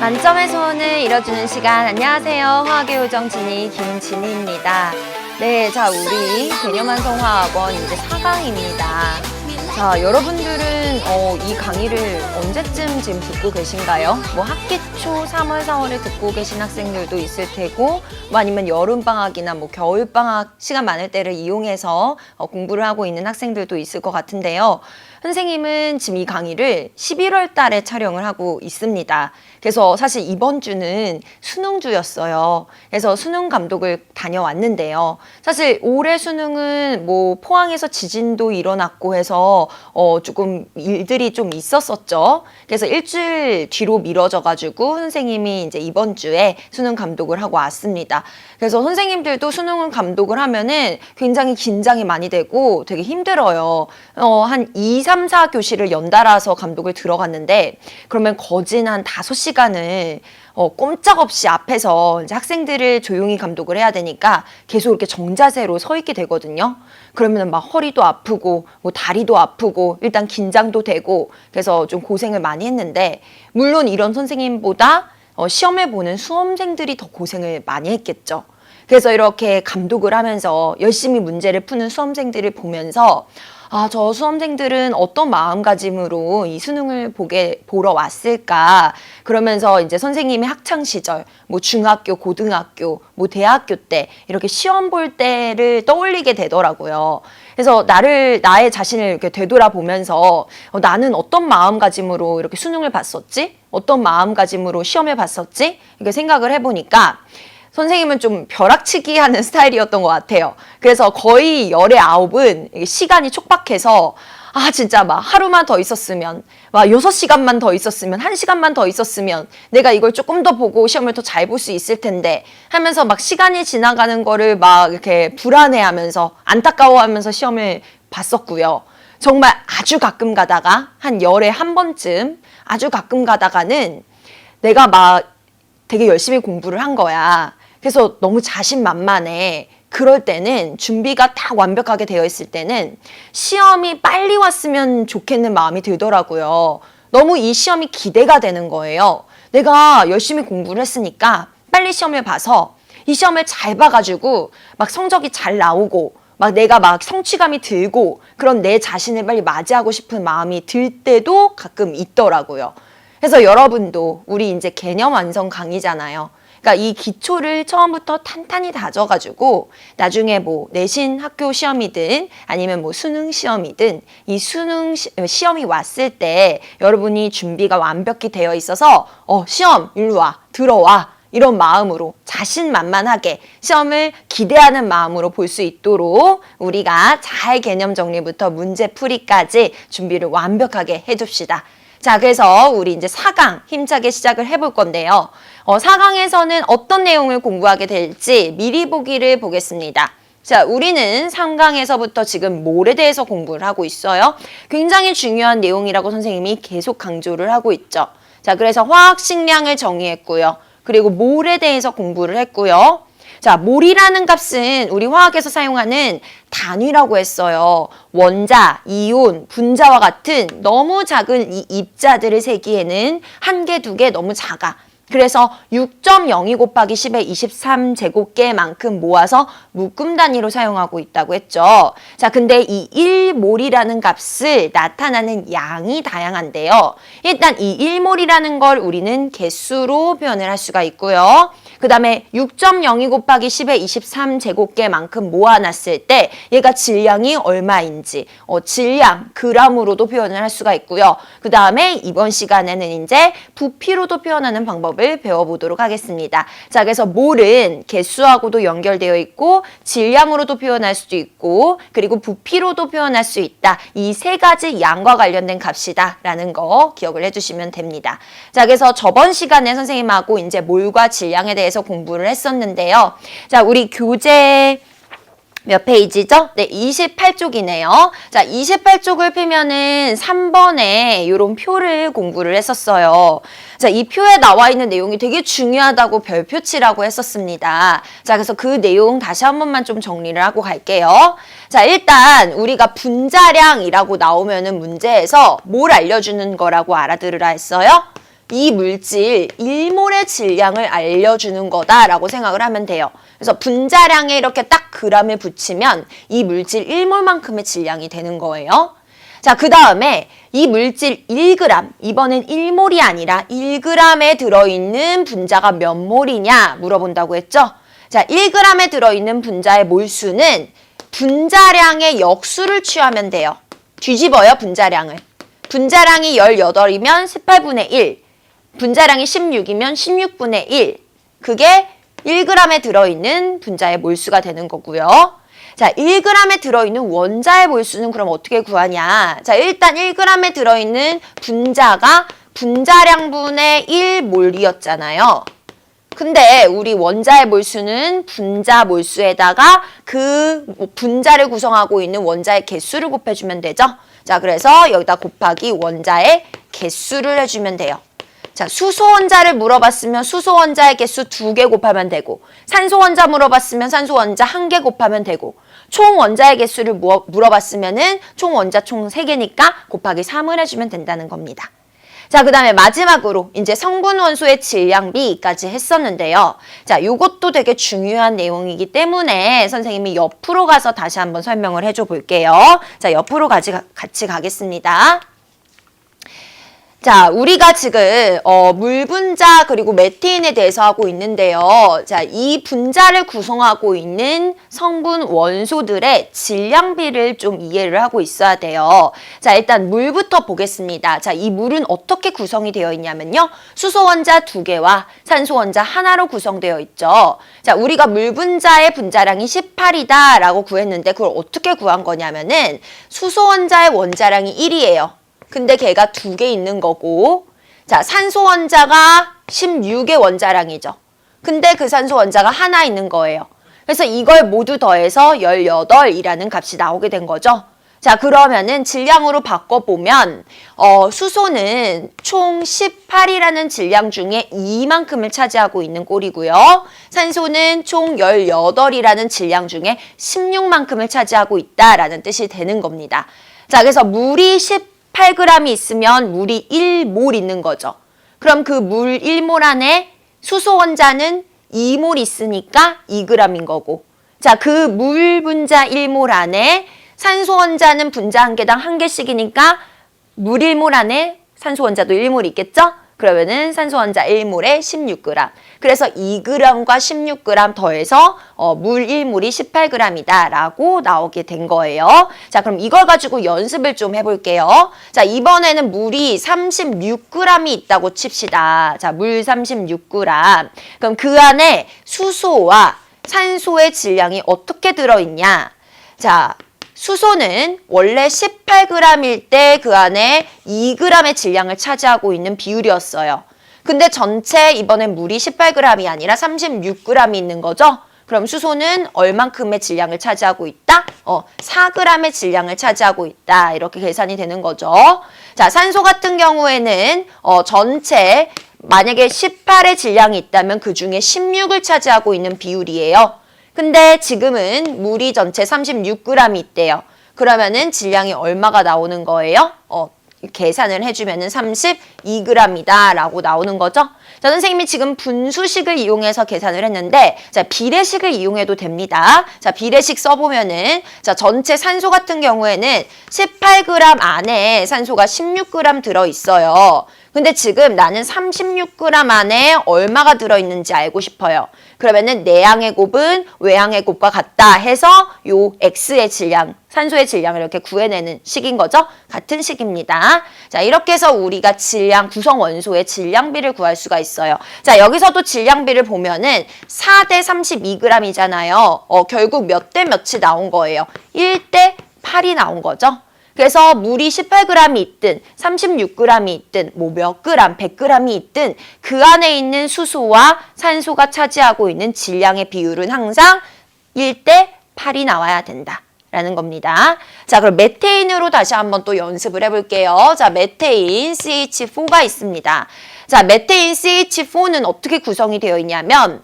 만점의 소원을 이뤄주는 시간. 안녕하세요. 화학의 요정 진이 김진희입니다. 네, 자, 우리 개념완성화학원 이제 4강입니다. 자, 여러분들은 이 강의를 언제쯤 지금 듣고 계신가요? 뭐 학기 초 3월, 4월에 듣고 계신 학생들도 있을 테고, 뭐 아니면 여름방학이나 뭐 겨울방학 시간 많을 때를 이용해서 공부를 하고 있는 학생들도 있을 것 같은데요. 선생님은 지금 이 강의를 11월 달에 촬영을 하고 있습니다. 그래서 사실 이번 주는 수능주였어요. 그래서 수능 감독을 다녀왔는데요. 사실 올해 수능은 뭐 포항에서 지진도 일어났고 해서 조금 일들이 좀 있었었죠. 그래서 일주일 뒤로 미뤄져가지고 선생님이 이제 이번 주에 수능 감독을 하고 왔습니다. 그래서 선생님들도 수능 감독을 하면은 굉장히 긴장이 많이 되고 되게 힘들어요. 한 2, 3, 4교시를 연달아서 감독을 들어갔는데 그러면 거진 한 5시간을 꼼짝없이 앞에서 이제 학생들을 조용히 감독을 해야 되니까 계속 이렇게 정자세로 서 있게 되거든요. 그러면 막 허리도 아프고 뭐 다리도 아프고 일단 긴장도 되고 그래서 좀 고생을 많이 했는데 물론 이런 선생님보다 시험을 보는 수험생들이 더 고생을 많이 했겠죠. 그래서 이렇게 감독을 하면서 열심히 문제를 푸는 수험생들을 보면서 저 수험생들은 어떤 마음가짐으로 이 수능을 보러 왔을까? 그러면서 이제 선생님의 학창 시절, 뭐 중학교, 고등학교, 뭐 대학교 때 이렇게 시험 볼 때를 떠올리게 되더라고요. 그래서 나의 자신을 이렇게 되돌아보면서 나는 어떤 마음가짐으로 이렇게 수능을 봤었지? 어떤 마음가짐으로 시험을 봤었지? 이렇게 생각을 해보니까 선생님은 좀 벼락치기 하는 스타일이었던 것 같아요. 그래서 거의 열의 9은 시간이 촉박해서 진짜 막 하루만 더 있었으면, 막 6시간만 더 있었으면, 1시간만 더 있었으면 내가 이걸 조금 더 보고 시험을 더 잘 볼 수 있을 텐데 하면서 막 시간이 지나가는 거를 막 이렇게 불안해하면서 안타까워하면서 시험을 봤었고요. 정말 아주 가끔 가다가 한 열에 한 번쯤 아주 가끔 가다가는 내가 막 되게 열심히 공부를 한 거야. 그래서 너무 자신만만해. 그럴 때는 준비가 딱 완벽하게 되어 있을 때는 시험이 빨리 왔으면 좋겠는 마음이 들더라고요. 너무 이 시험이 기대가 되는 거예요. 내가 열심히 공부를 했으니까 빨리 시험을 봐서 이 시험을 잘 봐가지고 막 성적이 잘 나오고 막 내가 막 성취감이 들고 그런 내 자신을 빨리 맞이하고 싶은 마음이 들 때도 가끔 있더라고요. 그래서 여러분도 우리 이제 개념 완성 강의잖아요. 그러니까 이 기초를 처음부터 탄탄히 다져가지고 나중에 뭐 내신 학교 시험이든 아니면 뭐 수능 시험이든 이 수능 시험이 왔을 때 여러분이 준비가 완벽히 되어 있어서 시험 일로 와 들어와 이런 마음으로 자신만만하게 시험을 기대하는 마음으로 볼 수 있도록 우리가 잘 개념 정리부터 문제 풀이까지 준비를 완벽하게 해줍시다. 자, 그래서 우리 이제 4강 힘차게 시작을 해볼 건데요. 4강에서는 어떤 내용을 공부하게 될지 미리 보기를 보겠습니다. 자, 우리는 3강에서부터 지금 몰에 대해서 공부를 하고 있어요. 굉장히 중요한 내용이라고 선생님이 계속 강조를 하고 있죠. 자, 그래서 화학 식량을 정의했고요. 그리고 몰에 대해서 공부를 했고요. 자, 몰이라는 값은 우리 화학에서 사용하는 단위라고 했어요. 원자, 이온, 분자와 같은 너무 작은 이 입자들을 세기에는 1개, 2개 너무 작아. 그래서 6.02 곱하기 10의 23제곱개만큼 모아서 묶음 단위로 사용하고 있다고 했죠. 자, 근데 이 1몰이라는 값을 나타나는 양이 다양한데요. 일단 이 1몰이라는 걸 우리는 개수로 표현을 할 수가 있고요. 그 다음에 6.02 곱하기 10의 23제곱개만큼 모아놨을 때 얘가 질량이 얼마인지 질량, 그람으로도 표현을 할 수가 있고요. 그 다음에 이번 시간에는 이제 부피로도 표현하는 방법을 배워보도록 하겠습니다. 자, 그래서 몰은 개수하고도 연결되어 있고 질량으로도 표현할 수도 있고 그리고 부피로도 표현할 수 있다. 이 3가지 양과 관련된 값이다 라는 거 기억을 해주시면 됩니다. 자, 그래서 저번 시간에 선생님하고 이제 몰과 질량에 대해서 공부를 했었는데요. 자, 우리 교재 몇 페이지죠? 네, 28쪽이네요. 자, 28쪽을 펴면은 3번에 이런 표를 공부를 했었어요. 자, 이 표에 나와 있는 내용이 되게 중요하다고 별표치라고 했었습니다. 자, 그래서 그 내용 다시 한 번만 좀 정리를 하고 갈게요. 자, 일단 우리가 분자량이라고 나오면은 문제에서 뭘 알려주는 거라고 알아들으라 했어요? 이 물질 1몰의 질량을 알려주는 거다라고 생각을 하면 돼요. 그래서 분자량에 이렇게 딱 g을 붙이면 이 물질 1몰만큼의 질량이 되는 거예요. 자, 그 다음에 이 물질 1g, 이번엔 1몰이 아니라 1g에 들어있는 분자가 몇 몰이냐 물어본다고 했죠? 자, 1g에 들어있는 분자의 몰수는 분자량의 역수를 취하면 돼요. 뒤집어요, 분자량을. 분자량이 18이면 18분의 1, 분자량이 16이면 16분의 1. 그게 1g에 들어있는 분자의 몰수가 되는 거고요. 자, 1g에 들어있는 원자의 몰수는 그럼 어떻게 구하냐? 자, 일단 1g에 들어있는 분자가 분자량분의 1몰이었잖아요. 근데 우리 원자의 몰수는 분자 몰수에다가 그 분자를 구성하고 있는 원자의 개수를 곱해주면 되죠. 자, 그래서 여기다 곱하기 원자의 개수를 해주면 돼요. 자, 수소 원자를 물어봤으면 수소 원자의 개수 2개 곱하면 되고, 산소 원자 물어봤으면 산소 원자 1개 곱하면 되고, 총 원자의 개수를 물어봤으면은 총 원자 총 3개니까 곱하기 3을 해주면 된다는 겁니다. 자, 그 다음에 마지막으로 이제 성분 원소의 질량비까지 했었는데요. 자, 요것도 되게 중요한 내용이기 때문에 선생님이 옆으로 가서 다시 한번 설명을 해줘 볼게요. 자, 옆으로 같이 가겠습니다. 자, 우리가 지금 물 분자 그리고 메테인에 대해서 하고 있는데요. 자, 이 분자를 구성하고 있는 성분 원소들의 질량비를 좀 이해를 하고 있어야 돼요. 자, 일단 물부터 보겠습니다. 자, 이 물은 어떻게 구성이 되어 있냐면요. 수소 원자 2개와 산소 원자 1로 구성되어 있죠. 자, 우리가 물 분자의 분자량이 18이다 라고 구했는데 그걸 어떻게 구한 거냐면은 수소 원자의 원자량이 1이에요. 근데 걔가 2개 있는 거고, 자, 산소 원자가 16의 원자량이죠. 근데 그 산소 원자가 1 있는 거예요. 그래서 이걸 모두 더해서 18이라는 값이 나오게 된 거죠. 자, 그러면은 질량으로 바꿔보면 수소는 총 18이라는 질량 중에 2만큼을 차지하고 있는 꼴이고요. 산소는 총 18이라는 질량 중에 16만큼을 차지하고 있다라는 뜻이 되는 겁니다. 자, 그래서 물이 18g이 있으면 물이 1몰 있는 거죠. 그럼 그 물 1몰 안에 수소 원자는 2몰 있으니까 2g인 거고, 자, 그 물 분자 1몰 안에 산소 원자는 분자 한 개당 1개씩이니까 물 1몰 안에 산소 원자도 1몰 있겠죠? 그러면은 산소 원자 1몰에 16g. 그래서 2g과 16g 더해서 물 1몰이 18g이다 라고 나오게 된 거예요. 자, 그럼 이걸 가지고 연습을 좀 해볼게요. 자, 이번에는 물이 36g이 있다고 칩시다. 자, 물 36g. 그럼 그 안에 수소와 산소의 질량이 어떻게 들어있냐? 자, 수소는 원래 18g일 때 그 안에 2g의 질량을 차지하고 있는 비율이었어요. 근데 전체 이번엔 물이 18g이 아니라 36g이 있는 거죠? 그럼 수소는 얼만큼의 질량을 차지하고 있다? 4g의 질량을 차지하고 있다. 이렇게 계산이 되는 거죠. 자, 산소 같은 경우에는 전체 만약에 18의 질량이 있다면 그 중에 16을 차지하고 있는 비율이에요. 근데 지금은 물이 전체 36g이 있대요. 그러면은 질량이 얼마가 나오는 거예요? 계산을 해주면은 32g이다 라고 나오는 거죠. 자, 선생님이 지금 분수식을 이용해서 계산을 했는데, 자, 비례식을 이용해도 됩니다. 자, 비례식 써보면은, 자, 전체 산소 같은 경우에는 18g 안에 산소가 16g 들어있어요. 근데 지금 나는 36g 안에 얼마가 들어있는지 알고 싶어요. 그러면은 내양의 곱은 외양의 곱과 같다 해서 요 X의 질량, 산소의 질량을 이렇게 구해내는 식인 거죠. 같은 식입니다. 자, 이렇게 해서 우리가 질량, 구성 원소의 질량비를 구할 수가 있어요. 자, 여기서도 질량비를 보면은 4대 32g이잖아요. 결국 몇 대 몇이 나온 거예요. 1대 8이 나온 거죠. 그래서 물이 18g이 있든 36g이 있든 뭐 몇 그램, 100g이 있든 그 안에 있는 수소와 산소가 차지하고 있는 질량의 비율은 항상 1대 8이 나와야 된다라는 겁니다. 자, 그럼 메테인으로 다시 한번 또 연습을 해볼게요. 자, 메테인 CH4가 있습니다. 자, 메테인 CH4는 어떻게 구성이 되어 있냐면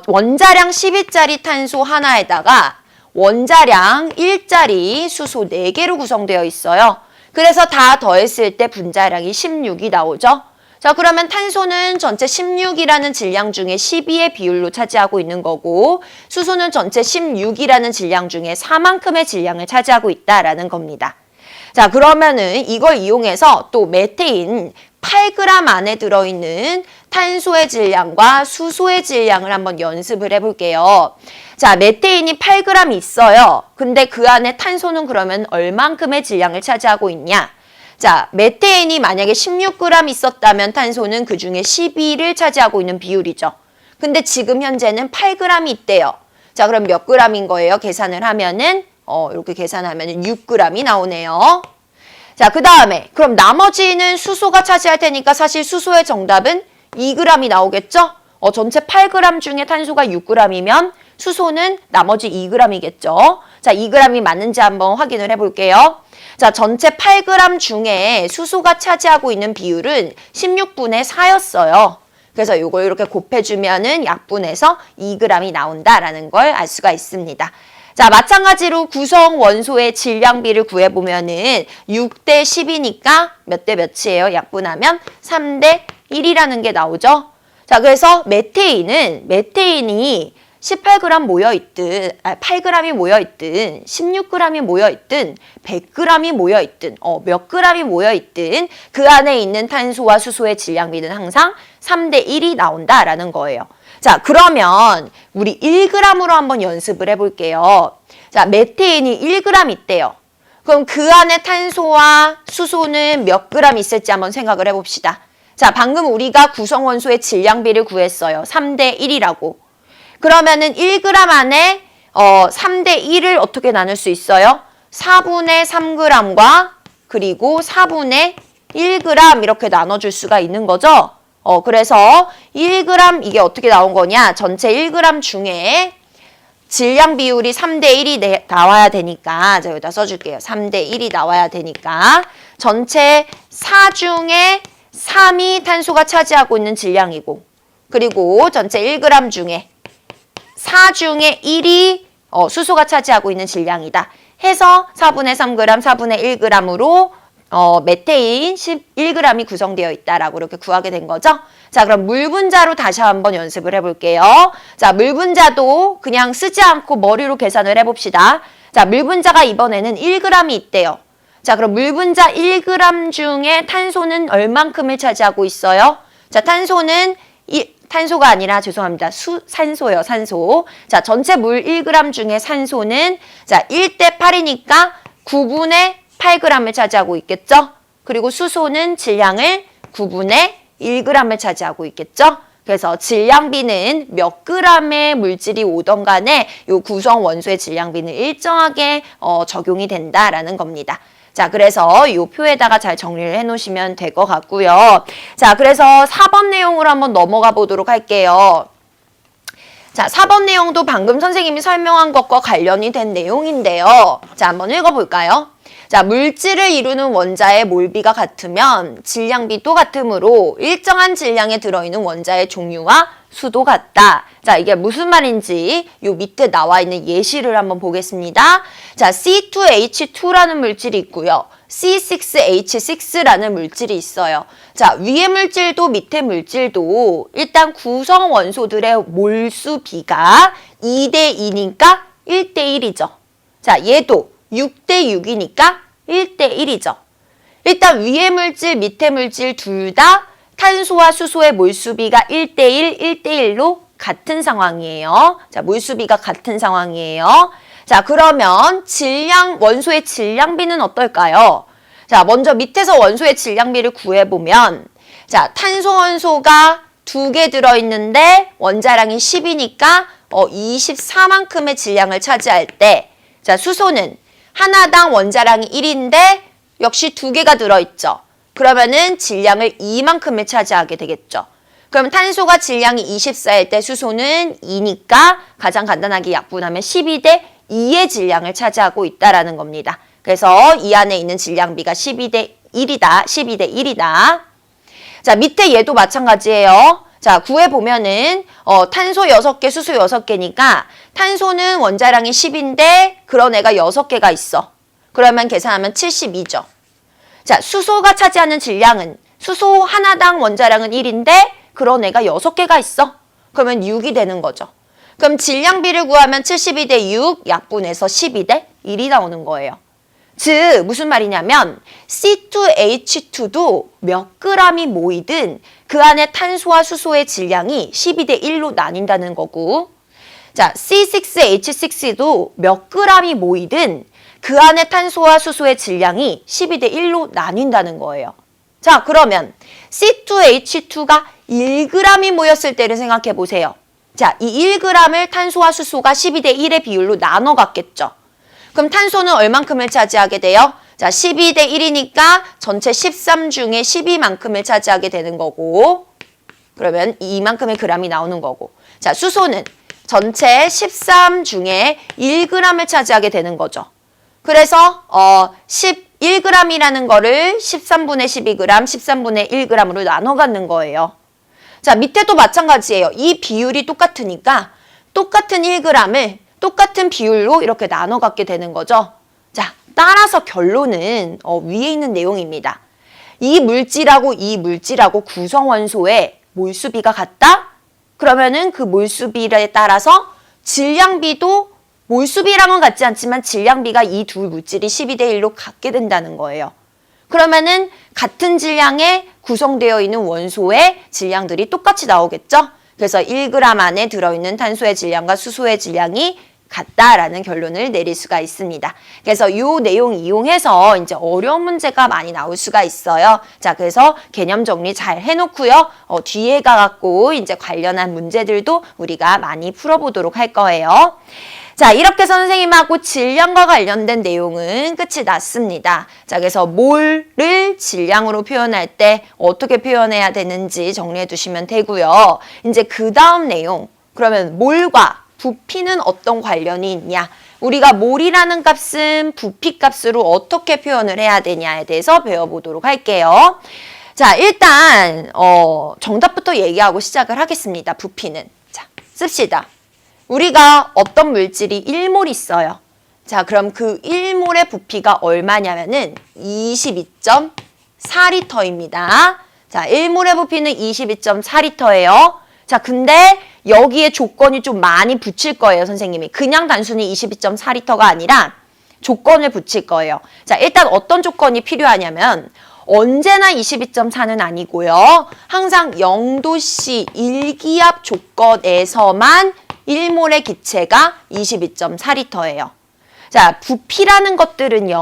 원자량 12짜리 탄소 하나에다가 원자량 1짜리 수소 4개로 구성되어 있어요. 그래서 다 더했을 때 분자량이 16이 나오죠. 자, 그러면 탄소는 전체 16이라는 질량 중에 12의 비율로 차지하고 있는 거고 수소는 전체 16이라는 질량 중에 4만큼의 질량을 차지하고 있다라는 겁니다. 자, 그러면은 이걸 이용해서 또 메테인 8g 안에 들어있는 탄소의 질량과 수소의 질량을 한번 연습을 해볼게요. 자, 메테인이 8g 있어요. 근데 그 안에 탄소는 그러면 얼만큼의 질량을 차지하고 있냐? 자, 메테인이 만약에 16g 있었다면 탄소는 그 중에 12를 차지하고 있는 비율이죠. 근데 지금 현재는 8g이 있대요. 자, 그럼 몇 g인 거예요? 계산을 하면은 이렇게 계산하면은 6g이 나오네요. 자, 그 다음에 그럼 나머지는 수소가 차지할 테니까 사실 수소의 정답은 2g이 나오겠죠? 전체 8g 중에 탄소가 6g이면 수소는 나머지 2g이겠죠? 자, 2g이 맞는지 한번 확인을 해볼게요. 자, 전체 8g 중에 수소가 차지하고 있는 비율은 16분의 4였어요. 그래서 이걸 이렇게 곱해주면은 약분해서 2g이 나온다라는 걸 알 수가 있습니다. 자, 마찬가지로 구성 원소의 질량비를 구해보면은 6대 10이니까 몇 대 몇이에요? 약분하면 3대 1이라는 게 나오죠. 자, 그래서 메테인이 18g 모여있든, 8g이 모여있든, 16g이 모여있든, 100g이 모여있든, 몇 g이 모여있든 그 안에 있는 탄소와 수소의 질량비는 항상 3대 1이 나온다라는 거예요. 자, 그러면 우리 1g으로 한번 연습을 해볼게요. 자, 메테인이 1g 있대요. 그럼 그 안에 탄소와 수소는 몇 g 있을지 한번 생각을 해봅시다. 자, 방금 우리가 구성원소의 질량비를 구했어요. 3대 1이라고. 그러면은 1g 안에 3대 1을 어떻게 나눌 수 있어요? 4분의 3g과 그리고 4분의 1g 이렇게 나눠줄 수가 있는 거죠. 그래서 1g 이게 어떻게 나온 거냐? 전체 1g 중에 질량 비율이 3대 1이 나와야 되니까 제가 여기다 써줄게요. 3대 1이 나와야 되니까 전체 4 중에 3이 탄소가 차지하고 있는 질량이고 그리고 전체 1g 중에 4 중에 1이 수소가 차지하고 있는 질량이다. 해서 4분의 3g, 4분의 1g으로 메테인 11g이 구성되어 있다라고 이렇게 구하게 된 거죠. 자, 그럼 물 분자로 다시 한번 연습을 해볼게요. 자, 물 분자도 그냥 쓰지 않고 머리로 계산을 해봅시다. 자, 물 분자가 이번에는 1g이 있대요. 자, 그럼 물 분자 1g 중에 탄소는 얼만큼을 차지하고 있어요? 자, 탄소가 아니라 죄송합니다. 산소요, 산소. 자, 전체 물 1g 중에 산소는 자, 1대 8이니까 9분의 8g을 차지하고 있겠죠? 그리고 수소는 질량을 9분의 1g을 차지하고 있겠죠? 그래서 질량비는 몇 g의 물질이 오던 간에 이 구성 원소의 질량비는 일정하게 적용이 된다라는 겁니다. 자, 그래서 이 표에다가 잘 정리를 해놓으시면 될 것 같고요. 자, 그래서 4번 내용으로 한번 넘어가 보도록 할게요. 자, 4번 내용도 방금 선생님이 설명한 것과 관련이 된 내용인데요. 자, 한번 읽어볼까요? 자, 물질을 이루는 원자의 몰비가 같으면 질량비도 같으므로 일정한 질량에 들어있는 원자의 종류와 수도 같다. 자, 이게 무슨 말인지 요 밑에 나와 있는 예시를 한번 보겠습니다. 자, C2H2라는 물질이 있고요. C6H6라는 물질이 있어요. 자, 위의 물질도 밑에 물질도 일단 구성 원소들의 몰수 비가 2대 2니까 1대 1이죠. 자, 얘도 6대 6이니까 1대 1이죠. 일단 위의 물질, 밑에 물질 둘 다 탄소와 수소의 몰수비가 1대 1, 1대 1로 같은 상황이에요. 자, 몰수비가 같은 상황이에요. 자, 그러면 원소의 질량비는 어떨까요? 자, 먼저 밑에서 원소의 질량비를 구해보면 자, 탄소 원소가 2개 들어있는데 원자량이 10이니까 24만큼의 질량을 차지할 때 자, 수소는 하나당 원자량이 1인데 역시 2개가 들어있죠. 그러면은 질량을 2만큼을 차지하게 되겠죠. 그럼 탄소가 질량이 24일 때 수소는 2니까 가장 간단하게 약분하면 12대 2의 질량을 차지하고 있다라는 겁니다. 그래서 이 안에 있는 질량비가 12대 1이다. 12대 1이다. 자, 밑에 얘도 마찬가지예요. 자, 구해보면은 탄소 6개, 수소 6개니까 탄소는 원자량이 10인데 그런 애가 6개가 있어. 그러면 계산하면 72죠. 자, 수소가 차지하는 질량은 수소 하나당 원자량은 1인데 그런 애가 6개가 있어. 그러면 6이 되는 거죠. 그럼 질량비를 구하면 72대 6 약분해서 12대 1이 나오는 거예요. 즉 무슨 말이냐면 C2H2도 몇 g이 모이든 그 안에 탄소와 수소의 질량이 12대 1로 나뉜다는 거고, 자 C6H6도 몇 g이 모이든 그 안에 탄소와 수소의 질량이 12대 1로 나뉜다는 거예요. 자 그러면 C2H2가 1g이 모였을 때를 생각해 보세요. 자, 이 1g을 탄소와 수소가 12대 1의 비율로 나눠 갖겠죠. 그럼 탄소는 얼만큼을 차지하게 돼요? 자, 12대 1이니까 전체 13 중에 12만큼을 차지하게 되는 거고, 그러면 이만큼의 g이 나오는 거고, 자, 수소는 전체 13 중에 1g을 차지하게 되는 거죠. 그래서 11g이라는 거를 13분의 12g, 13분의 1g으로 나눠 갖는 거예요. 자, 밑에도 마찬가지예요. 이 비율이 똑같으니까 똑같은 1g을 똑같은 비율로 이렇게 나눠 갖게 되는 거죠. 자, 따라서 결론은 위에 있는 내용입니다. 이 물질하고 구성원소의 몰수비가 같다? 그러면은 그 몰수비에 따라서 질량비도 몰수비랑은 같지 않지만 질량비가 이 두 물질이 12대 1로 같게 된다는 거예요. 그러면은 같은 질량에 구성되어 있는 원소의 질량들이 똑같이 나오겠죠? 그래서 1g 안에 들어있는 탄소의 질량과 수소의 질량이 같다라는 결론을 내릴 수가 있습니다. 그래서 이 내용 이용해서 이제 어려운 문제가 많이 나올 수가 있어요. 자, 그래서 개념 정리 잘 해놓고요. 뒤에 가갖고 이제 관련한 문제들도 우리가 많이 풀어보도록 할 거예요. 자, 이렇게 선생님하고 질량과 관련된 내용은 끝이 났습니다. 자, 그래서 몰을 질량으로 표현할 때 어떻게 표현해야 되는지 정리해 두시면 되고요. 이제 그 다음 내용, 그러면 몰과 부피는 어떤 관련이 있냐? 우리가 몰이라는 값은 부피 값으로 어떻게 표현을 해야 되냐에 대해서 배워보도록 할게요. 자, 일단 정답부터 얘기하고 시작을 하겠습니다. 부피는. 자, 씁시다. 우리가 어떤 물질이 1몰 있어요. 자, 그럼 그 1몰의 부피가 얼마냐면은 22.4리터입니다. 자, 1몰의 부피는 22.4리터예요. 자, 근데 여기에 조건이 좀 많이 붙일 거예요, 선생님이. 그냥 단순히 22.4리터가 아니라 조건을 붙일 거예요. 자, 일단 어떤 조건이 필요하냐면 언제나 22.4는 아니고요. 항상 0도씨 1기압 조건에서만 1몰의 기체가 22.4리터예요. 자, 부피라는 것들은요,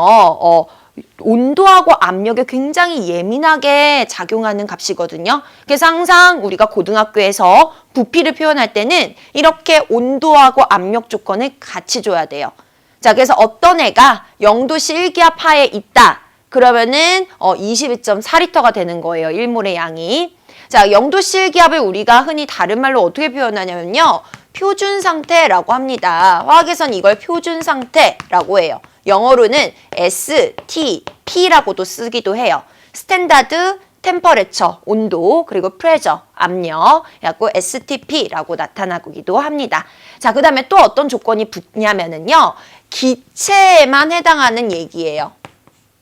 온도하고 압력에 굉장히 예민하게 작용하는 값이거든요. 그래서 항상 우리가 고등학교에서 부피를 표현할 때는 이렇게 온도하고 압력 조건을 같이 줘야 돼요. 자, 그래서 어떤 애가 0도씨 1기압 하에 있다. 그러면은 22.4리터가 되는 거예요. 1몰의 양이. 자, 0도씨 1기압을 우리가 흔히 다른 말로 어떻게 표현하냐면요. 표준 상태라고 합니다. 화학에선 이걸 표준 상태라고 해요. 영어로는 STP라고도 쓰기도 해요. 스탠다드 템퍼레처, 온도, 그리고 프레저, 압력, 그래갖고 STP라고 나타나기도 합니다. 자, 그 다음에 또 어떤 조건이 붙냐면은요. 기체에만 해당하는 얘기예요.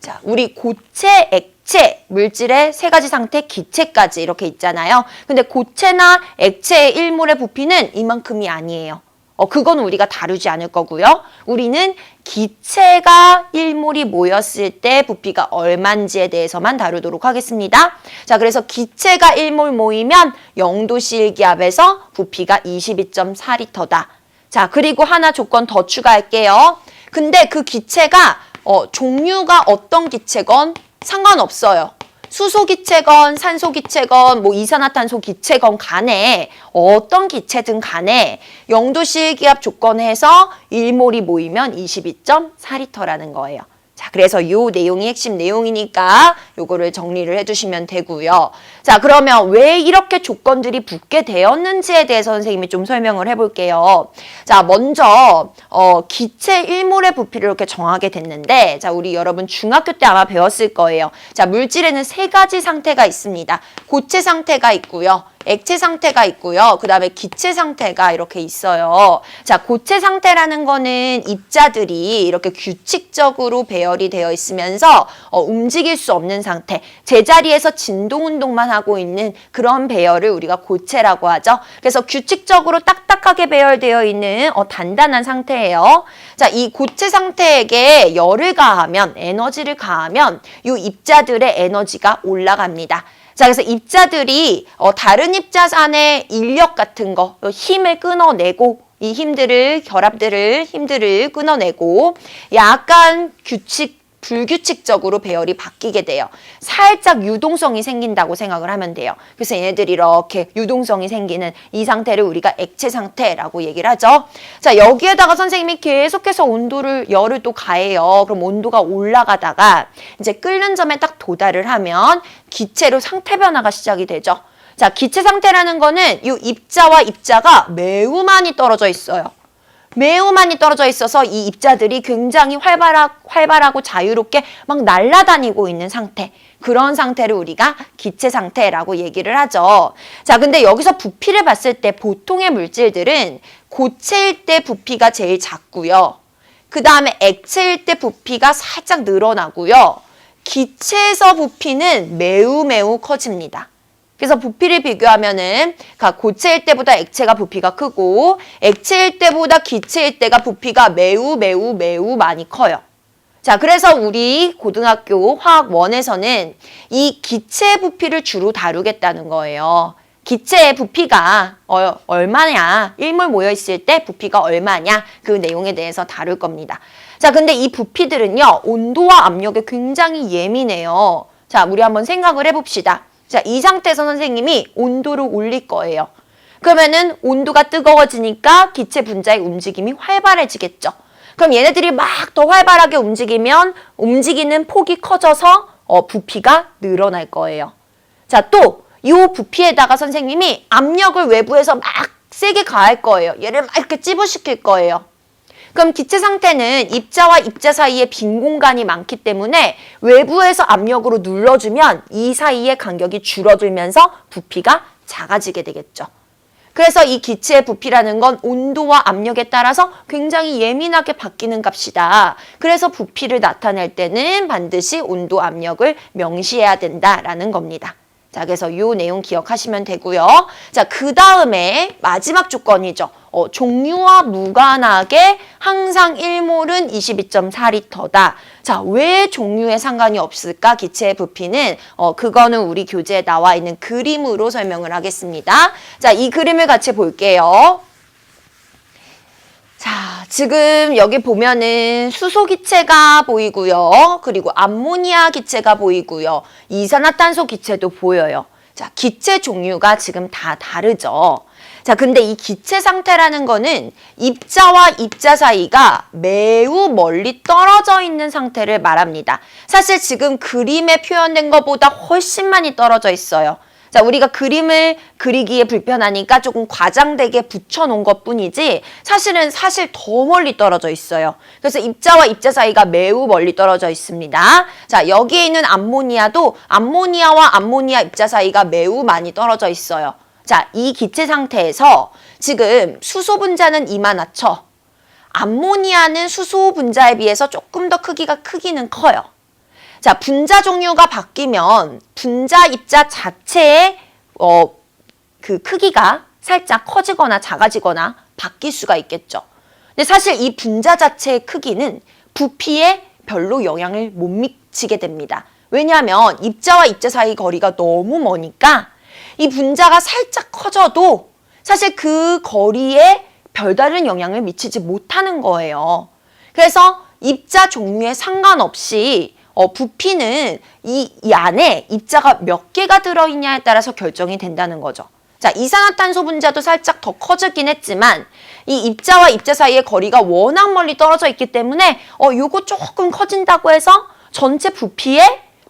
자, 우리 고체, 액체, 물질의 세 가지 상태, 기체까지 이렇게 있잖아요. 근데 고체나 액체의 1몰의 부피는 이만큼이 아니에요. 그건 우리가 다루지 않을 거고요. 우리는 기체가 1몰이 모였을 때 부피가 얼만지에 대해서만 다루도록 하겠습니다. 자, 그래서 기체가 1몰 모이면 0도씨 1기압에서 부피가 22.4리터다. 자, 그리고 하나 조건 더 추가할게요. 근데 그 기체가 종류가 어떤 기체건 상관없어요. 수소 기체건 산소 기체건 뭐 이산화탄소 기체건 간에 어떤 기체든 간에 0도씨 1기압 조건에서 1몰이 모이면 22.4리터라는 거예요. 자, 그래서 이 내용이 핵심 내용이니까 요거를 정리를 해주시면 되고요. 자, 그러면 왜 이렇게 조건들이 붙게 되었는지에 대해서 선생님이 좀 설명을 해볼게요. 자, 먼저 기체 1몰의 부피를 이렇게 정하게 됐는데, 자, 우리 여러분 중학교 때 아마 배웠을 거예요. 자, 물질에는 세 가지 상태가 있습니다. 고체 상태가 있고요. 액체 상태가 있고요. 그 다음에 기체 상태가 이렇게 있어요. 자, 고체 상태라는 거는 입자들이 이렇게 규칙적으로 배열이 연결이 되어 있으면서 움직일 수 없는 상태, 제자리에서 진동 운동만 하고 있는 그런 배열을 우리가 고체라고 하죠. 그래서 규칙적으로 딱딱하게 배열되어 있는 단단한 상태예요. 자, 이 고체 상태에게 열을 가하면, 에너지를 가하면 이 입자들의 에너지가 올라갑니다. 자, 그래서 입자들이 다른 입자산의 인력 같은 거, 힘을 끊어내고 이 힘들을 끊어내고 약간 불규칙적으로 배열이 바뀌게 돼요. 살짝 유동성이 생긴다고 생각을 하면 돼요. 그래서 얘네들이 이렇게 유동성이 생기는 이 상태를 우리가 액체 상태라고 얘기를 하죠. 자, 여기에다가 선생님이 계속해서 열을 또 가해요. 그럼 온도가 올라가다가 이제 끓는 점에 딱 도달을 하면 기체로 상태 변화가 시작이 되죠. 자, 기체 상태라는 거는 이 입자와 입자가 매우 많이 떨어져 있어요. 매우 많이 떨어져 있어서 이 입자들이 굉장히 활발하고 자유롭게 막 날아다니고 있는 상태. 그런 상태를 우리가 기체 상태라고 얘기를 하죠. 자, 근데 여기서 부피를 봤을 때 보통의 물질들은 고체일 때 부피가 제일 작고요. 그 다음에 액체일 때 부피가 살짝 늘어나고요. 기체에서 부피는 매우 커집니다. 그래서 부피를 비교하면은 고체일 때보다 액체가 부피가 크고 액체일 때보다 기체일 때가 부피가 매우 많이 커요. 자, 그래서 우리 고등학교 화학 1에서는 이 기체 부피를 주로 다루겠다는 거예요. 기체의 부피가 얼마냐, 1몰 모여있을 때 부피가 얼마냐, 그 내용에 대해서 다룰 겁니다. 자, 근데 이 부피들은요, 온도와 압력에 굉장히 예민해요. 자, 우리 한번 생각을 해봅시다. 자, 이 상태에서 선생님이 온도를 올릴 거예요. 그러면은 온도가 뜨거워지니까 기체 분자의 움직임이 활발해지겠죠. 그럼 얘네들이 막 더 활발하게 움직이면 움직이는 폭이 커져서 부피가 늘어날 거예요. 자, 또 이 부피에다가 선생님이 압력을 외부에서 막 세게 가할 거예요. 얘를 막 이렇게 찌부시킬 거예요. 그럼 기체 상태는 입자와 입자 사이에 빈 공간이 많기 때문에 외부에서 압력으로 눌러주면 이 사이의 간격이 줄어들면서 부피가 작아지게 되겠죠. 그래서 이 기체의 부피라는 건 온도와 압력에 따라서 굉장히 예민하게 바뀌는 값이다. 그래서 부피를 나타낼 때는 반드시 온도, 압력을 명시해야 된다라는 겁니다. 자, 그래서 이 내용 기억하시면 되고요. 자, 그 다음에 마지막 조건이죠. 종류와 무관하게 항상 1몰은 22.4리터다. 자, 왜 종류에 상관이 없을까? 기체의 부피는 그거는 우리 교재에 나와 있는 그림으로 설명을 하겠습니다. 자, 이 그림을 같이 볼게요. 자, 지금 여기 보면은 수소 기체가 보이고요. 그리고 암모니아 기체가 보이고요. 이산화탄소 기체도 보여요. 자, 기체 종류가 지금 다 다르죠. 자, 근데 이 기체 상태라는 거는 입자와 입자 사이가 매우 멀리 떨어져 있는 상태를 말합니다. 사실 지금 그림에 표현된 것보다 훨씬 많이 떨어져 있어요. 자, 우리가 그림을 그리기에 불편하니까 조금 과장되게 붙여놓은 것 뿐이지 사실 더 멀리 떨어져 있어요. 그래서 입자와 입자 사이가 매우 멀리 떨어져 있습니다. 자, 여기에 있는 암모니아도 암모니아와 암모니아 입자 사이가 매우 많이 떨어져 있어요. 자, 이 기체 상태에서 지금 수소 분자는 이만하죠. 암모니아는 수소 분자에 비해서 조금 더 크기는 커요. 자, 분자 종류가 바뀌면 분자 입자 자체의 그 크기가 살짝 커지거나 작아지거나 바뀔 수가 있겠죠. 근데 사실 이 분자 자체의 크기는 부피에 별로 영향을 못 미치게 됩니다. 왜냐하면 입자와 입자 사이 거리가 너무 머니까 이 분자가 살짝 커져도 사실 그 거리에 별다른 영향을 미치지 못하는 거예요. 그래서 입자 종류에 상관없이 부피는 이 안에 입자가 몇 개가 들어있냐에 따라서 결정이 된다는 거죠. 자, 이산화탄소 분자도 살짝 더 커지긴 했지만 이 입자와 입자 사이의 거리가 워낙 멀리 떨어져 있기 때문에 요거 조금 커진다고 해서 전체 부피에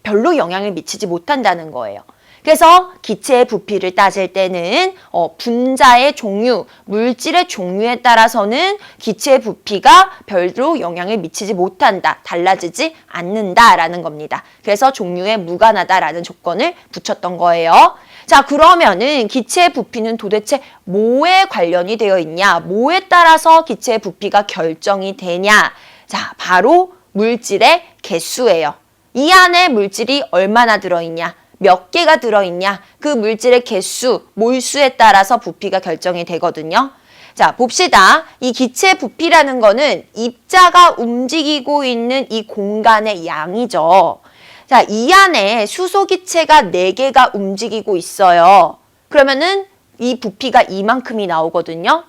별로 영향을 미치지 못한다는 거예요. 그래서 기체의 부피를 따질 때는 분자의 종류, 물질의 종류에 따라서는 기체의 부피가 별로 영향을 미치지 못한다, 달라지지 않는다라는 겁니다. 그래서 종류에 무관하다라는 조건을 붙였던 거예요. 자, 그러면은 기체의 부피는 도대체 뭐에 관련이 되어 있냐? 뭐에 따라서 기체의 부피가 결정이 되냐? 자, 바로 물질의 개수예요. 이 안에 물질이 얼마나 들어있냐, 몇 개가 들어있냐, 그 물질의 개수, 몰수에 따라서 부피가 결정이 되거든요. 자, 봅시다. 이 기체 부피라는 거는 입자가 움직이고 있는 이 공간의 양이죠. 자, 이 안에 수소기체가 4개가 움직이고 있어요. 그러면은 이 부피가 이만큼이 나오거든요.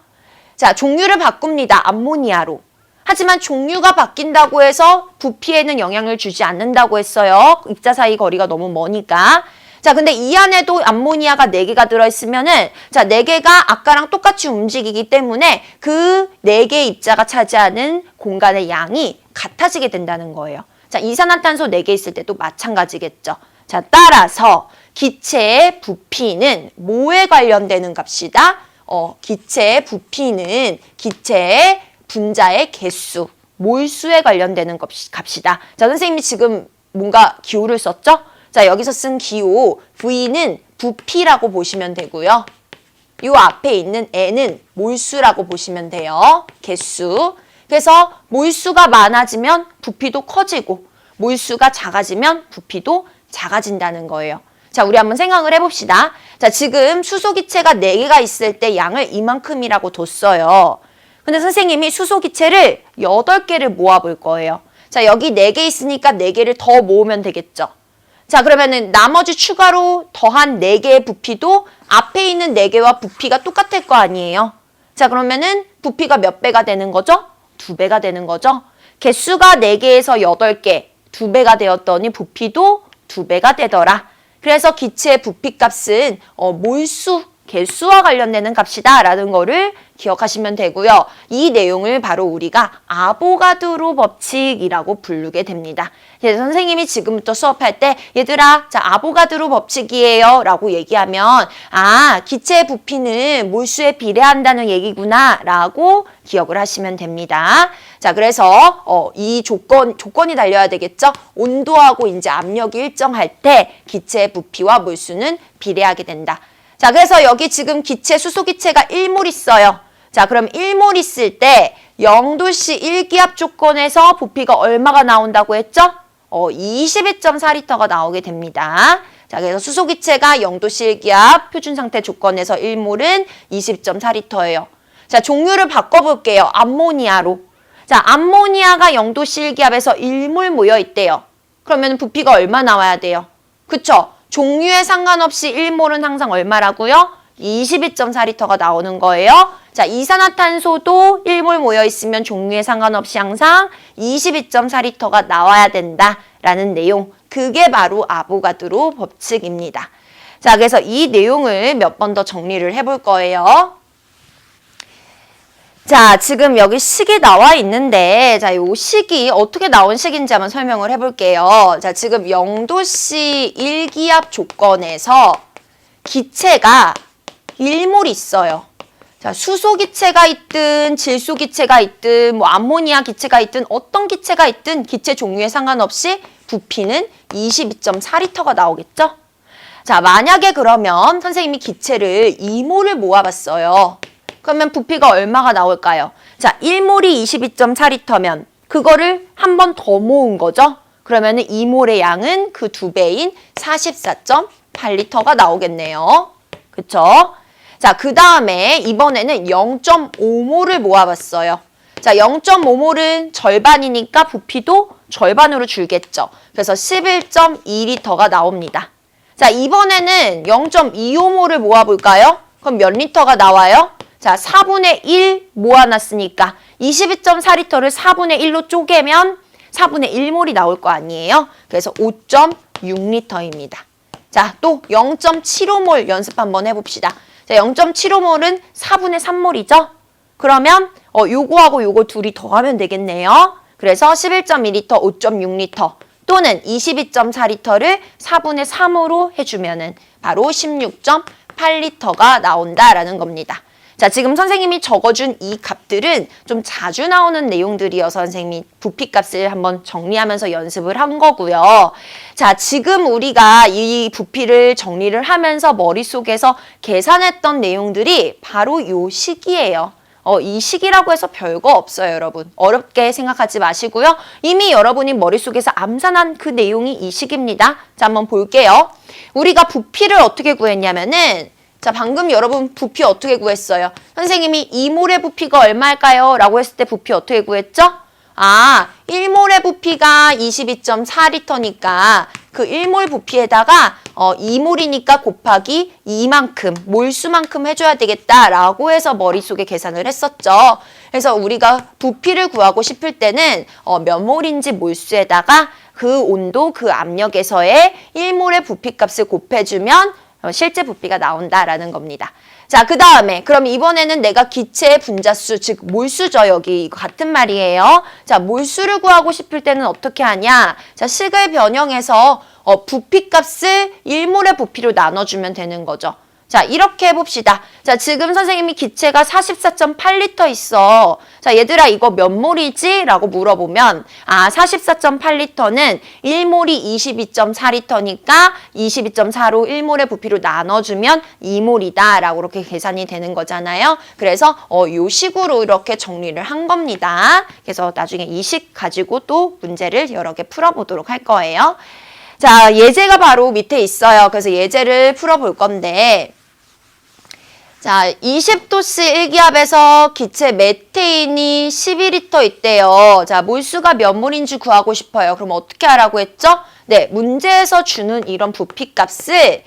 자, 종류를 바꿉니다. 암모니아로. 하지만 종류가 바뀐다고 해서 부피에는 영향을 주지 않는다고 했어요. 입자 사이 거리가 너무 머니까. 자, 근데 이 안에도 암모니아가 4개가 들어있으면은, 자, 4개가 아까랑 똑같이 움직이기 때문에 그 4개의 입자가 차지하는 공간의 양이 같아지게 된다는 거예요. 자, 이산화탄소 4개 있을 때도 마찬가지겠죠. 자, 따라서 기체의 부피는 뭐에 관련되는 값이다? 기체의 부피는 기체의 분자의 개수, 몰수에 관련되는 값이다. 자, 선생님이 지금 뭔가 기호를 썼죠? 자, 여기서 쓴 기호 V는 부피라고 보시면 되고요. 이 앞에 있는 N은 몰수라고 보시면 돼요. 개수. 그래서 몰수가 많아지면 부피도 커지고 몰수가 작아지면 부피도 작아진다는 거예요. 자, 우리 한번 생각을 해봅시다. 자, 지금 수소기체가 4개가 있을 때 양을 이만큼이라고 뒀어요. 근데 선생님이 수소기체를 8개를 모아볼 거예요. 자, 여기 4개 있으니까 4개를 더 모으면 되겠죠. 자, 그러면은 나머지 추가로 더한 4개의 부피도 앞에 있는 4개와 부피가 똑같을 거 아니에요. 자, 그러면은 부피가 몇 배가 되는 거죠? 2배가 되는 거죠. 개수가 4개에서 8개, 2배가 되었더니 부피도 2배가 되더라. 그래서 기체의 부피값은 몰수, 개수와 관련되는 값이다 라는 거를 기억하시면 되고요. 이 내용을 바로 우리가 아보가드로 법칙이라고 부르게 됩니다. 그래서 선생님이 지금부터 수업할 때 얘들아, 자, 아보가드로 법칙이에요 라고 얘기하면 기체의 부피는 몰수에 비례한다는 얘기구나 라고 기억을 하시면 됩니다. 자, 그래서 이 조건이 달려야 되겠죠? 온도하고 이제 압력이 일정할 때 기체의 부피와 몰수는 비례하게 된다. 자, 그래서 여기 지금 기체, 수소기체가 1몰 있어요. 자, 그럼 1몰 있을 때 0도씨 1기압 조건에서 부피가 얼마가 나온다고 했죠? 22.4L가 나오게 됩니다. 자, 그래서 수소기체가 0도씨 1기압 표준상태 조건에서 1몰은 20.4L예요. 자, 종류를 바꿔볼게요. 암모니아로. 자, 암모니아가 0도씨 1기압에서 1몰 모여 있대요. 그러면 부피가 얼마 나와야 돼요? 그쵸? 종류에 상관없이 1몰은 항상 얼마라고요? 22.4L가 나오는 거예요. 자, 이산화탄소도 1몰 모여 있으면 종류에 상관없이 항상 22.4L가 나와야 된다라는 내용. 그게 바로 아보가드로 법칙입니다. 자, 그래서 이 내용을 몇 번 더 정리를 해볼 거예요. 자, 지금 여기 식이 나와 있는데, 자, 이 식이 어떻게 나온 식인지 한번 설명을 해볼게요. 자, 지금 0도씨 1기압 조건에서 기체가 1몰 있어요. 자, 수소기체가 있든 질소기체가 있든 뭐 암모니아 기체가 있든 어떤 기체가 있든 기체 종류에 상관없이 부피는 22.4L가 나오겠죠? 자, 만약에 그러면 선생님이 기체를 2몰을 모아봤어요. 그러면 부피가 얼마가 나올까요? 자, 1몰이 22.4L면 그거를 한 번 더 모은 거죠? 그러면 2몰의 양은 그 2배인 44.8L가 나오겠네요. 그쵸? 자, 그 다음에 이번에는 0.5몰을 모아봤어요. 자, 0.5몰은 절반이니까 부피도 절반으로 줄겠죠. 그래서 11.2L가 나옵니다. 자, 이번에는 0.25몰을 모아볼까요? 그럼 몇 리터가 나와요? 자, 4분의 1 모아놨으니까 22.4L를 4분의 1로 쪼개면 4분의 1몰이 나올 거 아니에요? 그래서 5.6L입니다. 자, 또 0.75몰 연습 한번 해봅시다. 자, 0.75몰은 4분의 3몰이죠? 그러면 요거하고 요거 둘이 더하면 되겠네요. 그래서 11.2L, 5.6L 또는 22.4L를 4분의 3으로 해주면은 바로 16.8L가 나온다라는 겁니다. 자, 지금 선생님이 적어준 이 값들은 좀 자주 나오는 내용들이어서 선생님이 부피값을 한번 정리하면서 연습을 한 거고요. 자, 지금 우리가 이 부피를 정리를 하면서 머릿속에서 계산했던 내용들이 바로 요 식이에요. 이 식이라고 해서 별거 없어요, 여러분. 어렵게 생각하지 마시고요. 이미 여러분이 머릿속에서 암산한 그 내용이 이 식입니다. 자, 한번 볼게요. 우리가 부피를 어떻게 구했냐면은 자, 방금 여러분 부피 어떻게 구했어요? 선생님이 2몰의 부피가 얼마일까요? 라고 했을 때 부피 어떻게 구했죠? 1몰의 부피가 22.4리터니까 그 1몰 부피에다가 2몰이니까 곱하기 이만큼, 몰수만큼 해줘야 되겠다라고 해서 머릿속에 계산을 했었죠. 그래서 우리가 부피를 구하고 싶을 때는 몇 몰인지 몰수에다가 그 온도, 그 압력에서의 1몰의 부피값을 곱해주면 실제 부피가 나온다라는 겁니다. 자, 그 다음에 그럼 이번에는 내가 기체의 분자수, 즉 몰수죠. 여기 같은 말이에요. 자, 몰수를 구하고 싶을 때는 어떻게 하냐? 자, 식을 변형해서 부피값을 1몰의 부피로 나눠주면 되는 거죠. 자, 이렇게 해봅시다. 자, 지금 선생님이 기체가 44.8리터 있어. 자, 얘들아 이거 몇 몰이지? 라고 물어보면 44.8리터는 1몰이 22.4리터니까 22.4로 1몰의 부피로 나눠주면 2몰이다 라고 이렇게 계산이 되는 거잖아요. 그래서 요 식으로 이렇게 정리를 한 겁니다. 그래서 나중에 이 식 가지고 또 문제를 여러 개 풀어보도록 할 거예요. 자, 예제가 바로 밑에 있어요. 그래서 예제를 풀어볼 건데 자, 20도씨 1기압에서 기체 메테인이 12리터 있대요. 자, 몰수가 몇 몰인지 구하고 싶어요. 그럼 어떻게 하라고 했죠? 네, 문제에서 주는 이런 부피값을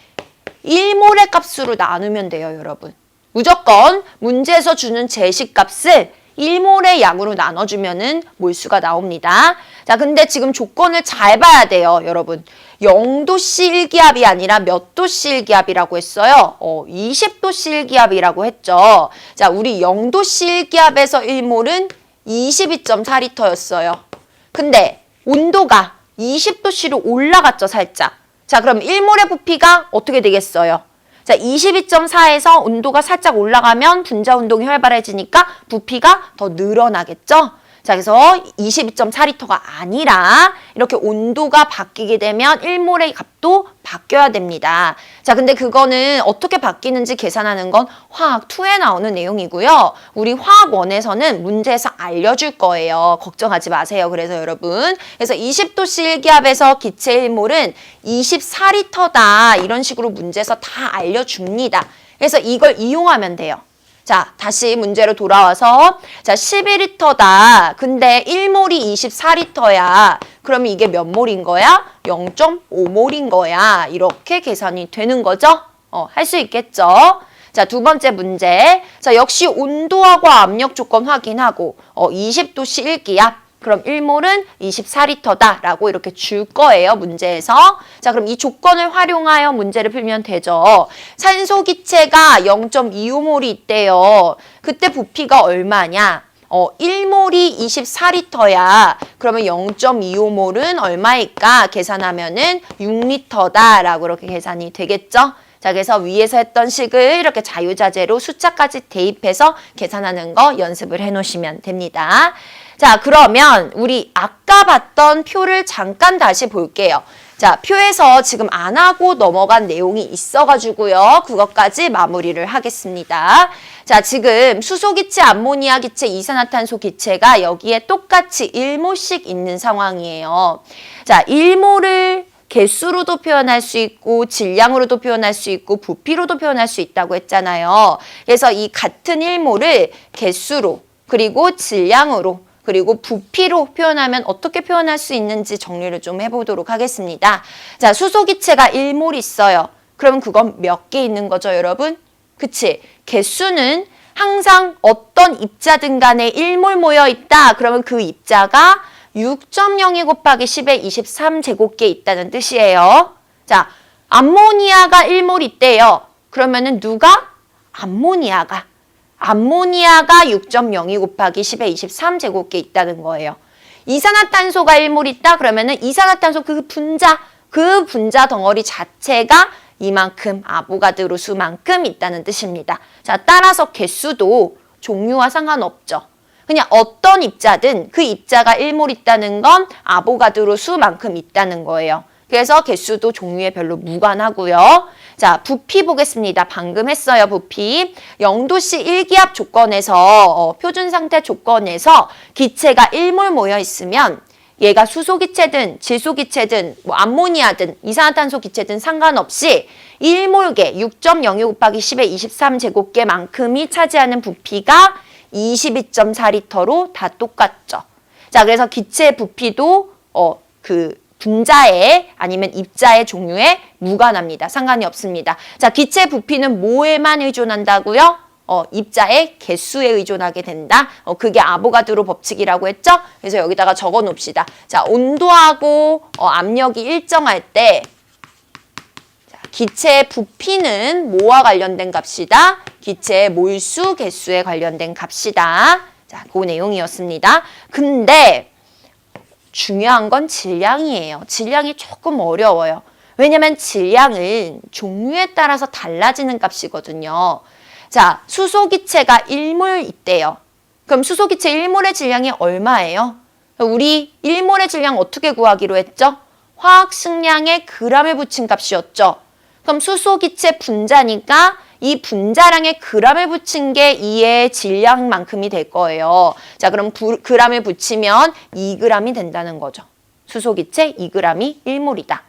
1몰의 값으로 나누면 돼요, 여러분. 무조건 문제에서 주는 제식값을 1몰의 양으로 나눠주면은 몰수가 나옵니다. 자, 근데 지금 조건을 잘 봐야 돼요, 여러분. 0도씨 1기압이 아니라 몇 도씨 1기압이라고 했어요? 20도씨 1기압이라고 했죠. 자, 우리 0도씨 1기압에서 1몰은 22.4리터였어요. 근데 온도가 20도씨로 올라갔죠, 살짝. 자, 그럼 1몰의 부피가 어떻게 되겠어요? 자, 22.4에서 온도가 살짝 올라가면 분자 운동이 활발해지니까 부피가 더 늘어나겠죠? 자, 그래서 22.4리터가 아니라 이렇게 온도가 바뀌게 되면 1몰의 값도 바뀌어야 됩니다. 자, 근데 그거는 어떻게 바뀌는지 계산하는 건 화학 2에 나오는 내용이고요. 우리 화학 1에서는 문제에서 알려줄 거예요. 걱정하지 마세요. 그래서 여러분. 그래서 20도씨 1기압에서 기체 1몰은 24리터다. 이런 식으로 문제에서 다 알려줍니다. 그래서 이걸 이용하면 돼요. 자, 다시 문제로 돌아와서 자, 12리터다. 근데 1몰이 24리터야. 그러면 이게 몇 몰인 거야? 0.5몰인 거야. 이렇게 계산이 되는 거죠? 할 수 있겠죠? 자, 두 번째 문제. 자, 역시 온도하고 압력 조건 확인하고 20도씨 1기압. 그럼 1몰은 24리터다 라고 이렇게 줄 거예요, 문제에서. 자, 그럼 이 조건을 활용하여 문제를 풀면 되죠. 산소 기체가 0.25몰이 있대요. 그때 부피가 얼마냐? 1몰이 24리터야. 그러면 0.25몰은 얼마일까? 계산하면은 6리터다 라고 이렇게 계산이 되겠죠? 자, 그래서 위에서 했던 식을 이렇게 자유자재로 숫자까지 대입해서 계산하는 거 연습을 해놓으시면 됩니다. 자, 그러면 우리 아까 봤던 표를 잠깐 다시 볼게요. 자, 표에서 지금 안 하고 넘어간 내용이 있어가지고요. 그것까지 마무리를 하겠습니다. 자, 지금 수소기체, 암모니아 기체, 이산화탄소 기체가 여기에 똑같이 1몰씩 있는 상황이에요. 자, 1몰을 개수로도 표현할 수 있고 질량으로도 표현할 수 있고 부피로도 표현할 수 있다고 했잖아요. 그래서 이 같은 1몰을 개수로 그리고 질량으로 그리고 부피로 표현하면 어떻게 표현할 수 있는지 정리를 좀 해보도록 하겠습니다. 자, 수소기체가 1몰 있어요. 그럼 그건 몇 개 있는 거죠, 여러분? 그치? 개수는 항상 어떤 입자든 간에 1몰 모여 있다. 그러면 그 입자가 6.02 곱하기 10의 23제곱계 있다는 뜻이에요. 자, 암모니아가 1몰 있대요. 그러면은 누가? 암모니아가 6.02 곱하기 10의 23제곱계 있다는 거예요. 이산화탄소가 1몰 있다? 그러면은 이산화탄소 그 분자 덩어리 자체가 이만큼 아보가드로 수만큼 있다는 뜻입니다. 자, 따라서 개수도 종류와 상관없죠. 그냥 어떤 입자든 그 입자가 1몰 있다는 건 아보가드로 수만큼 있다는 거예요. 그래서 개수도 종류에 별로 무관하고요. 자, 부피 보겠습니다. 방금 했어요, 부피. 0도씨 1기압 조건에서 표준 상태 조건에서 기체가 1몰 모여 있으면 얘가 수소기체든 질소기체든 뭐 암모니아든 이산화탄소 기체든 상관없이 1몰계 6.02 곱하기 10의 23제곱계만큼이 차지하는 부피가 22.4리터로 다 똑같죠. 자, 그래서 기체 부피도 그 분자의 아니면 입자의 종류에 무관합니다. 상관이 없습니다. 자, 기체 부피는 뭐에만 의존한다고요? 입자의 개수에 의존하게 된다. 그게 아보가드로 법칙이라고 했죠? 그래서 여기다가 적어 놓읍시다. 자, 온도하고 압력이 일정할 때 기체의 부피는 뭐와 관련된 값이다? 기체의 몰수 개수에 관련된 값이다. 자, 그 내용이었습니다. 근데 중요한 건 질량이에요. 질량이 조금 어려워요. 왜냐면 질량은 종류에 따라서 달라지는 값이거든요. 자, 수소기체가 1몰 있대요. 그럼 수소기체 1몰의 질량이 얼마예요? 우리 1몰의 질량 어떻게 구하기로 했죠? 화학식량의 g에 붙인 값이었죠. 그럼 수소기체 분자니까 이 분자량의 g에 붙인 게 이의 질량만큼이 될 거예요. 자, 그럼 g에 붙이면 2g이 된다는 거죠. 수소기체 2g이 1몰이다.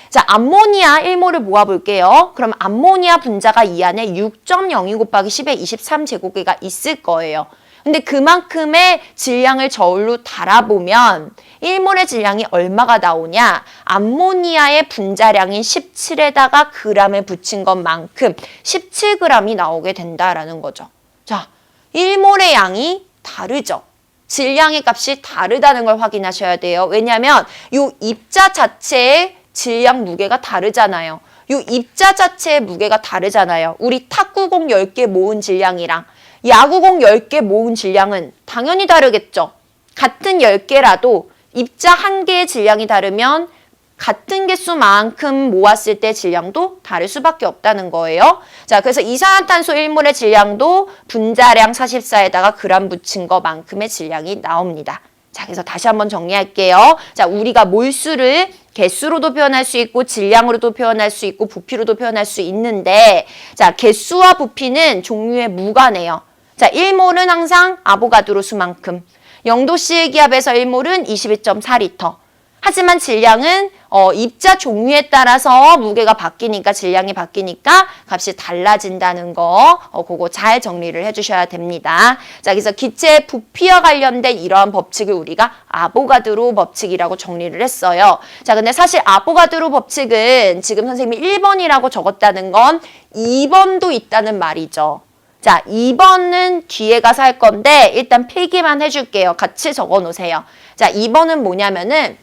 자, 암모니아 1몰을 모아볼게요. 그럼 암모니아 분자가 이 안에 6.02 곱하기 10의 23제곱계가 있을 거예요. 근데 그만큼의 질량을 저울로 달아보면 1몰의 질량이 얼마가 나오냐? 암모니아의 분자량인 17에다가 g에 붙인 것만큼 17g이 나오게 된다라는 거죠. 자, 1몰의 양이 다르죠. 질량의 값이 다르다는 걸 확인하셔야 돼요. 왜냐하면 이 입자 자체의 질량 무게가 다르잖아요. 이 입자 자체의 무게가 다르잖아요. 우리 탁구공 10개 모은 질량이랑 야구공 10개 모은 질량은 당연히 다르겠죠. 같은 10개라도 입자 1개의 질량이 다르면 같은 개수만큼 모았을 때 질량도 다를 수밖에 없다는 거예요. 자, 그래서 이산화탄소 1몰의 질량도 분자량 44에다가 g 붙인 것만큼의 질량이 나옵니다. 자, 그래서 다시 한번 정리할게요. 자, 우리가 몰수를 개수로도 표현할 수 있고 질량으로도 표현할 수 있고 부피로도 표현할 수 있는데, 자, 개수와 부피는 종류에 무관해요. 자, 1몰은 항상 아보가드로 수만큼, 0도씨의 기압에서 1몰은 22.4리터. 하지만 질량은 입자 종류에 따라서 무게가 바뀌니까 질량이 바뀌니까 값이 달라진다는 거 그거 잘 정리를 해주셔야 됩니다. 자, 그래서 기체의 부피와 관련된 이러한 법칙을 우리가 아보가드로 법칙이라고 정리를 했어요. 자, 근데 사실 아보가드로 법칙은 지금 선생님이 1번이라고 적었다는 건 2번도 있다는 말이죠. 자, 2번은 뒤에 가서 할 건데 일단 필기만 해줄게요. 같이 적어 놓으세요. 자, 2번은 뭐냐면은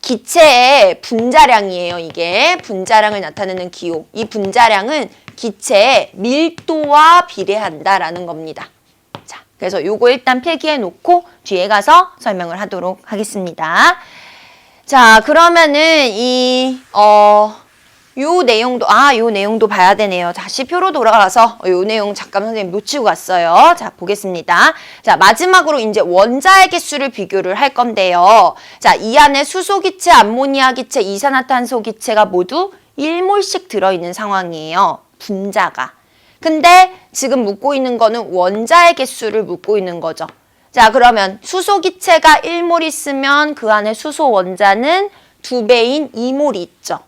기체의 분자량이에요. 이게 분자량을 나타내는 기호. 이 분자량은 기체의 밀도와 비례한다라는 겁니다. 자, 그래서 요거 일단 필기해 놓고 뒤에 가서 설명을 하도록 하겠습니다. 자, 그러면은 요 내용도 봐야 되네요. 다시 표로 돌아가서 요 내용 잠깐 선생님 놓치고 갔어요. 자, 보겠습니다. 자, 마지막으로 이제 원자의 개수를 비교를 할 건데요. 자, 이 안에 수소기체, 암모니아 기체, 이산화탄소 기체가 모두 1몰씩 들어있는 상황이에요. 분자가. 근데 지금 묻고 있는 거는 원자의 개수를 묻고 있는 거죠. 자, 그러면 수소기체가 1몰 있으면 그 안에 수소 원자는 2배인 2몰이 있죠.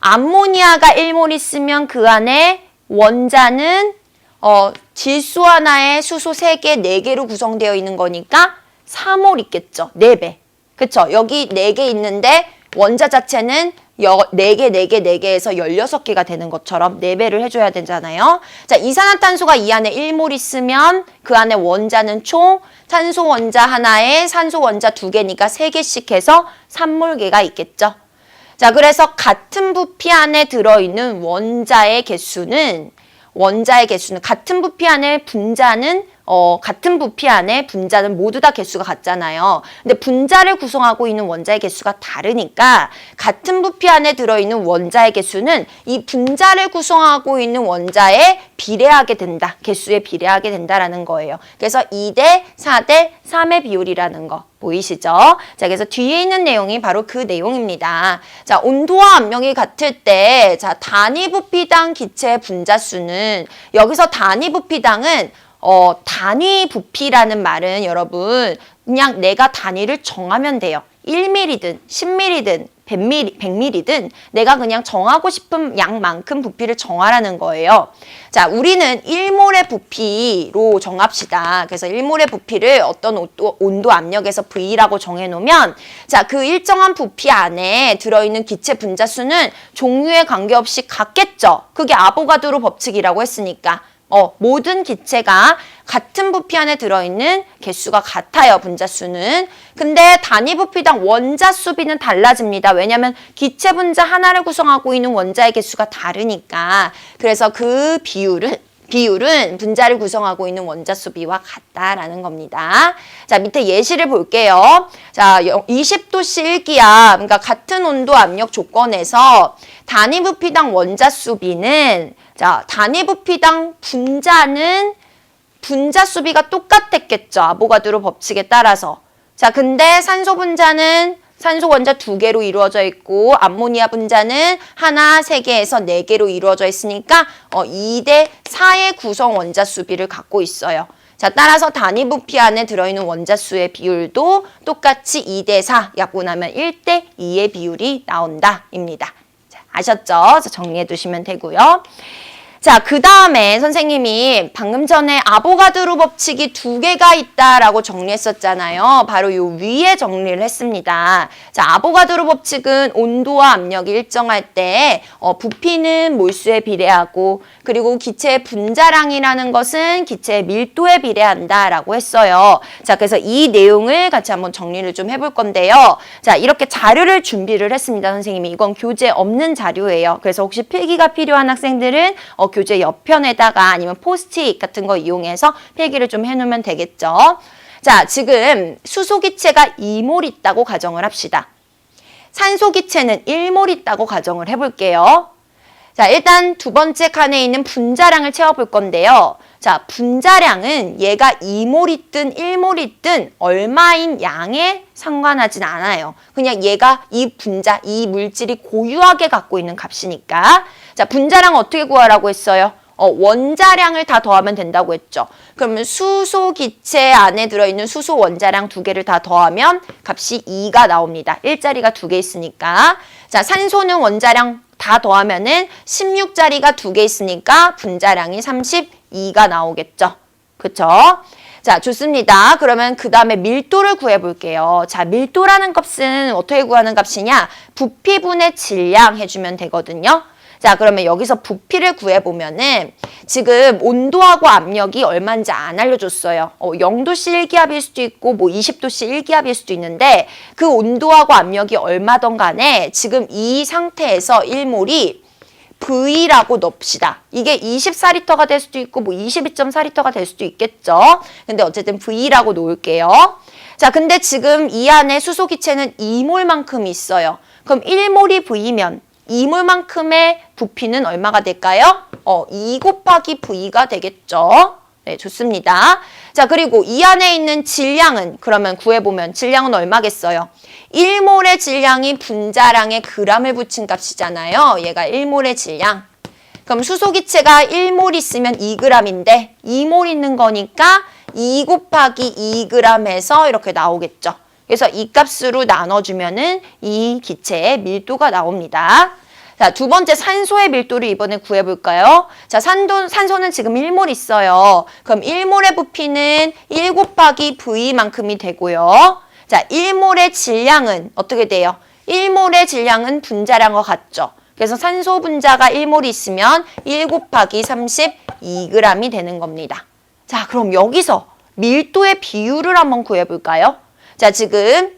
암모니아가 1몰 있으면 그 안에 원자는 질소 하나에 수소 3개, 4개로 구성되어 있는 거니까 3몰 있겠죠. 4배. 그쵸? 여기 4개 있는데 원자 자체는 4개, 4개, 4개에서 16개가 되는 것처럼 4배를 해줘야 되잖아요. 자, 이산화탄소가 이 안에 1몰 있으면 그 안에 원자는 총 탄소 원자 하나에 산소 원자 2개니까 3개씩 해서 3몰계가 있겠죠. 자, 그래서 같은 부피 안에 들어있는 원자의 개수는 같은 부피 안에 분자는 같은 부피 안에 분자는 모두 다 개수가 같잖아요. 근데 분자를 구성하고 있는 원자의 개수가 다르니까 같은 부피 안에 들어있는 원자의 개수는 이 분자를 구성하고 있는 원자에 비례하게 된다. 개수에 비례하게 된다라는 거예요. 그래서 2대 4대 3의 비율이라는 거. 보이시죠? 자, 그래서 뒤에 있는 내용이 바로 그 내용입니다. 자, 온도와 압력이 같을 때, 자, 단위 부피당 기체의 분자수는, 여기서 단위 부피당은, 단위 부피라는 말은 여러분, 그냥 내가 단위를 정하면 돼요. 1mm든 10mm든 100ml든 내가 그냥 정하고 싶은 양만큼 부피를 정하라는 거예요. 자, 우리는 1몰의 부피로 정합시다. 그래서 1몰의 부피를 어떤 온도 압력에서 V라고 정해놓으면 자, 그 일정한 부피 안에 들어있는 기체 분자수는 종류에 관계없이 같겠죠. 그게 아보가드로 법칙이라고 했으니까. 모든 기체가 같은 부피 안에 들어있는 개수가 같아요, 분자수는. 근데 단위 부피당 원자 수비는 달라집니다. 왜냐하면 기체 분자 하나를 구성하고 있는 원자의 개수가 다르니까. 그래서 그 비율은 분자를 구성하고 있는 원자 수비와 같다라는 겁니다. 자, 밑에 예시를 볼게요. 자, 20도씨 1기압, 그러니까 같은 온도 압력 조건에서 단위 부피당 원자 수비는 자, 단위 부피당 분자는 분자 수비가 똑같았겠죠. 아보가드로 법칙에 따라서. 자, 근데 산소 분자는 산소 원자 2개로 이루어져 있고 암모니아 분자는 하나, 3개에서 4개로 이루어져 있으니까 2대 4의 구성 원자 수비를 갖고 있어요. 자, 따라서 단위 부피 안에 들어있는 원자 수의 비율도 똑같이 2대 4 약분하면 1대 2의 비율이 나온다입니다. 자, 아셨죠? 자, 정리해 두시면 되고요. 자, 그 다음에 선생님이 방금 전에 아보가드로 법칙이 2개가 있다라고 정리했었잖아요. 바로 요 위에 정리를 했습니다. 자, 아보가드로 법칙은 온도와 압력이 일정할 때 부피는 몰수에 비례하고 그리고 기체의 분자량이라는 것은 기체의 밀도에 비례한다라고 했어요. 자, 그래서 이 내용을 같이 한번 정리를 좀 해볼 건데요. 자, 이렇게 자료를 준비를 했습니다, 선생님이. 이건 교재 없는 자료예요. 그래서 혹시 필기가 필요한 학생들은 교재 옆편에다가 아니면 포스트잇 같은 거 이용해서 필기를 좀 해놓으면 되겠죠. 자, 지금 수소기체가 2몰 있다고 가정을 합시다. 산소기체는 1몰 있다고 가정을 해볼게요. 자, 일단 두 번째 칸에 있는 분자량을 채워볼 건데요. 자, 분자량은 얘가 2몰 있든 1몰 있든 얼마인 양에 상관하진 않아요. 그냥 얘가 이 분자, 이 물질이 고유하게 갖고 있는 값이니까. 자, 분자량 어떻게 구하라고 했어요? 원자량을 다 더하면 된다고 했죠. 그러면 수소 기체 안에 들어있는 수소 원자량 2개를 다 더하면 값이 2가 나옵니다. 일자리가 2개 있으니까. 자, 산소는 원자량 다 더하면은 16자리가 2개 있으니까 분자량이 32가 나오겠죠. 그쵸? 자, 좋습니다. 그러면 그 다음에 밀도를 구해볼게요. 자, 밀도라는 값은 어떻게 구하는 값이냐? 부피분의 질량 해주면 되거든요. 자, 그러면 여기서 부피를 구해보면은 지금 온도하고 압력이 얼마인지 안 알려줬어요. 0도씨 1기압일 수도 있고 뭐 20도씨 1기압일 수도 있는데 그 온도하고 압력이 얼마든 간에 지금 이 상태에서 1몰이 V라고 넣읍시다. 이게 24리터가 될 수도 있고 뭐 22.4리터가 될 수도 있겠죠. 근데 어쨌든 V라고 놓을게요. 자, 근데 지금 이 안에 수소기체는 2몰만큼 있어요. 그럼 1몰이 V면 2몰만큼의 부피는 얼마가 될까요? 2 곱하기 V가 되겠죠. 네, 좋습니다. 자, 그리고 이 안에 있는 질량은 그러면 구해보면 질량은 얼마겠어요? 1몰의 질량이 분자량에 g을 붙인 값이잖아요. 얘가 1몰의 질량. 그럼 수소기체가 1몰 있으면 2g인데 2몰 있는 거니까 2 곱하기 2g 해서 이렇게 나오겠죠. 그래서 이 값으로 나눠주면은 이 기체의 밀도가 나옵니다. 자, 두 번째 산소의 밀도를 이번에 구해볼까요? 자, 산소는 지금 1몰 있어요. 그럼 1몰의 부피는 1 곱하기 V만큼이 되고요. 자, 1몰의 질량은 어떻게 돼요? 1몰의 질량은 분자량과 같죠. 그래서 산소 분자가 1몰이 있으면 1 곱하기 32g이 되는 겁니다. 자, 그럼 여기서 밀도의 비율을 한번 구해볼까요? 자, 지금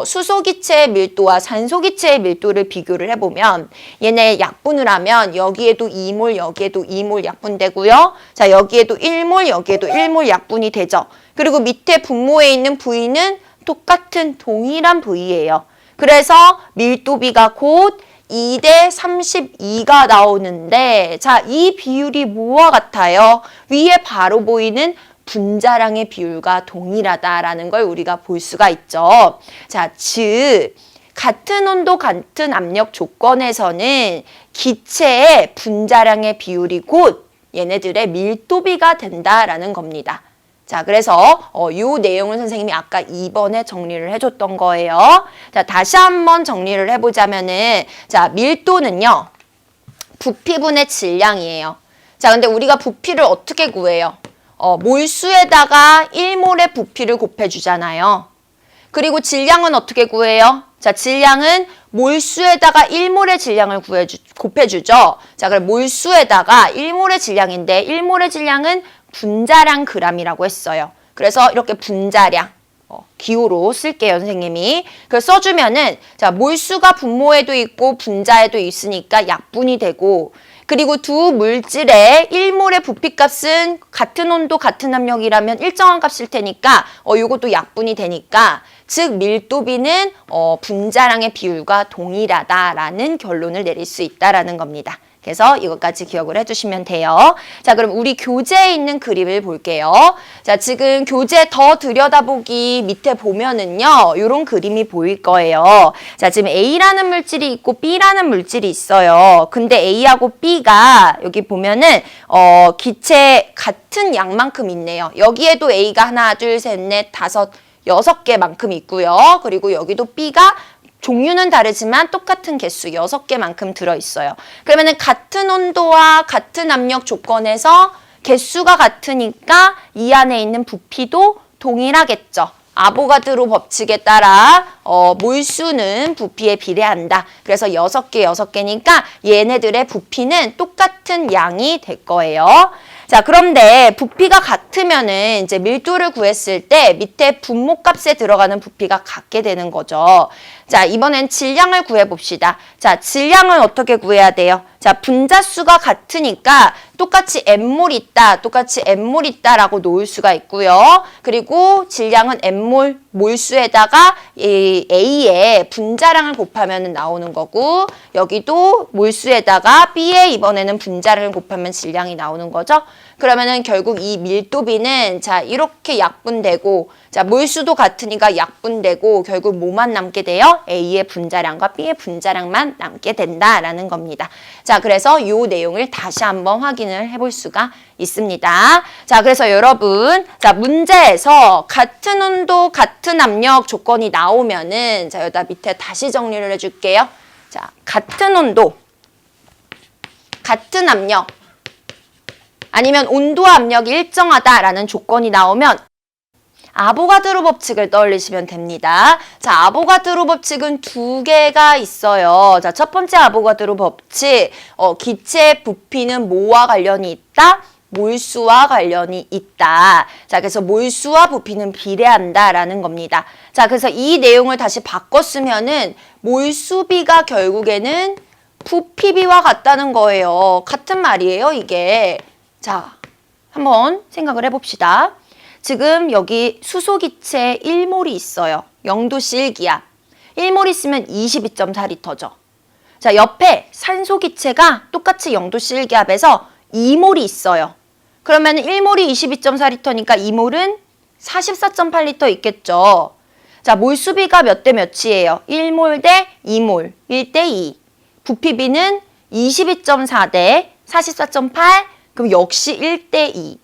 수소기체의 밀도와 산소기체의 밀도를 비교를 해보면 얘네 약분을 하면 여기에도 2몰, 여기에도 2몰 약분되고요. 자, 여기에도 1몰, 여기에도 1몰 약분이 되죠. 그리고 밑에 분모에 있는 V는 똑같은 동일한 V예요. 그래서 밀도비가 곧 2대 32가 나오는데, 자, 이 비율이 뭐와 같아요? 위에 바로 보이는 분자량의 비율과 동일하다라는 걸 우리가 볼 수가 있죠. 자, 즉 같은 온도, 같은 압력 조건에서는 기체의 분자량의 비율이 곧 얘네들의 밀도비가 된다라는 겁니다. 자, 그래서 이 내용을 선생님이 아까 2번에 정리를 해줬던 거예요. 자, 다시 한번 정리를 해보자면은, 자, 밀도는요, 부피분의 질량이에요. 자, 근데 우리가 부피를 어떻게 구해요? 몰수에다가 1몰의 부피를 곱해주잖아요. 그리고 질량은 어떻게 구해요? 자, 질량은 몰수에다가 1몰의 질량을 곱해주죠. 자, 그럼 몰수에다가 1몰의 질량인데 1몰의 질량은 분자량 g이라고 했어요. 그래서 이렇게 분자량 기호로 쓸게요, 선생님이. 그래서 써주면은, 자, 몰수가 분모에도 있고 분자에도 있으니까 약분이 되고, 그리고 두 물질의 1몰의 부피값은 같은 온도, 같은 압력이라면 일정한 값일 테니까 요것도 약분이 되니까, 즉 밀도비는 분자량의 비율과 동일하다라는 결론을 내릴 수 있다라는 겁니다. 그래서 이것까지 기억을 해주시면 돼요. 자, 그럼 우리 교재에 있는 그림을 볼게요. 자, 지금 교재 더 들여다보기 밑에 보면은요, 이런 그림이 보일 거예요. 자, 지금 A라는 물질이 있고 B라는 물질이 있어요. 근데 A하고 B가 여기 보면은 기체 같은 양만큼 있네요. 여기에도 A가 하나, 둘, 셋, 넷, 다섯, 6개만큼 있고요. 그리고 여기도 B가 종류는 다르지만 똑같은 개수 6개만큼 들어있어요. 그러면은 같은 온도와 같은 압력 조건에서 개수가 같으니까 이 안에 있는 부피도 동일하겠죠. 아보가드로 법칙에 따라 몰수는 부피에 비례한다. 그래서 6개, 6개니까 얘네들의 부피는 똑같은 양이 될 거예요. 자, 그런데 부피가 같으면은 이제 밀도를 구했을 때 밑에 분모값에 들어가는 부피가 같게 되는 거죠. 자, 이번엔 질량을 구해봅시다. 자, 질량은 어떻게 구해야 돼요? 자, 분자수가 같으니까 똑같이 N몰 있다, 똑같이 N몰 있다라고 놓을 수가 있고요. 그리고 질량은 N몰, 몰수에다가 이 A의 분자량을 곱하면 나오는 거고, 여기도 몰수에다가 B의 이번에는 분자량을 곱하면 질량이 나오는 거죠. 그러면은 결국 이 밀도비는, 자, 이렇게 약분되고, 자, 몰수도 같으니까 약분되고, 결국 뭐만 남게 돼요? A의 분자량과 B의 분자량만 남게 된다라는 겁니다. 자, 그래서 이 내용을 다시 한번 확인을 해볼 수가 있습니다. 자, 그래서 여러분, 자, 문제에서 같은 온도, 같은 압력 조건이 나오면은, 자, 여기다 밑에 다시 정리를 해줄게요. 자, 같은 온도, 같은 압력, 아니면 온도와 압력이 일정하다라는 조건이 나오면 아보가드로 법칙을 떠올리시면 됩니다. 자, 아보가드로 법칙은 2개가 있어요. 자, 첫 번째 아보가드로 법칙, 기체 부피는 뭐와 관련이 있다? 몰수와 관련이 있다. 자, 그래서 몰수와 부피는 비례한다라는 겁니다. 자, 그래서 이 내용을 다시 바꿔 쓰면은 몰수비가 결국에는 부피비와 같다는 거예요. 같은 말이에요, 이게. 자, 한번 생각을 해봅시다. 지금 여기 수소기체 1몰이 있어요. 0도씨 1기압. 1몰 있으면 22.4리터죠. 자, 옆에 산소기체가 똑같이 0도씨 1기압에서 2몰이 있어요. 그러면 1몰이 22.4리터니까 2몰은 44.8리터 있겠죠. 자, 몰수비가 몇 대 몇이에요? 1몰 대 2몰, 1대 2. 부피비는 22.4 대 44.8, 그럼 역시 1대 2.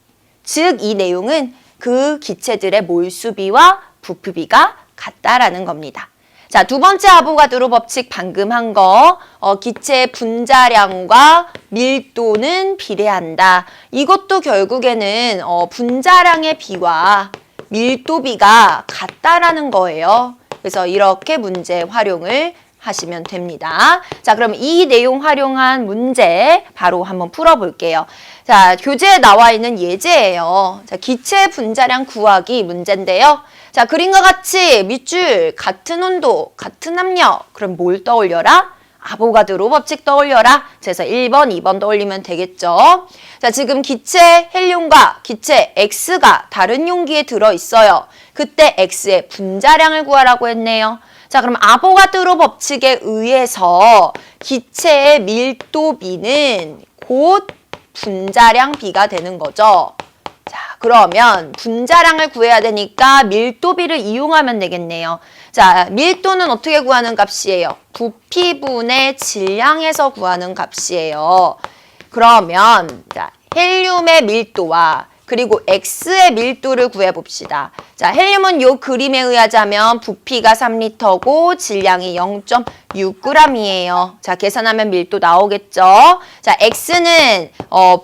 즉, 이 내용은 그 기체들의 몰수비와 부피비가 같다라는 겁니다. 자, 두 번째 아보가드로 법칙 방금 한 거, 기체 분자량과 밀도는 비례한다. 이것도 결국에는 분자량의 비와 밀도비가 같다라는 거예요. 그래서 이렇게 문제 활용을 하시면 됩니다. 자, 그럼 이 내용 활용한 문제 바로 한번 풀어볼게요. 자, 교재에 나와 있는 예제예요. 자, 기체 분자량 구하기 문제인데요. 자, 그림과 같이 밑줄, 같은 온도, 같은 압력. 그럼 뭘 떠올려라? 아보가드로 법칙 떠올려라. 그래서 1번, 2번 떠올리면 되겠죠. 자, 지금 기체 헬륨과 기체 X가 다른 용기에 들어있어요. 그때 X의 분자량을 구하라고 했네요. 자, 그럼 아보가드로 법칙에 의해서 기체의 밀도 B는 곧 분자량 B가 되는 거죠. 자, 그러면 분자량을 구해야 되니까 밀도 B를 이용하면 되겠네요. 자, 밀도는 어떻게 구하는 값이에요? 부피분의 질량에서 구하는 값이에요. 그러면 자, 헬륨의 밀도와 그리고 X의 밀도를 구해봅시다. 자, 헬륨은 요 그림에 의하자면 부피가 3리터고 질량이 0.6g이에요. 자, 계산하면 밀도 나오겠죠? 자, X는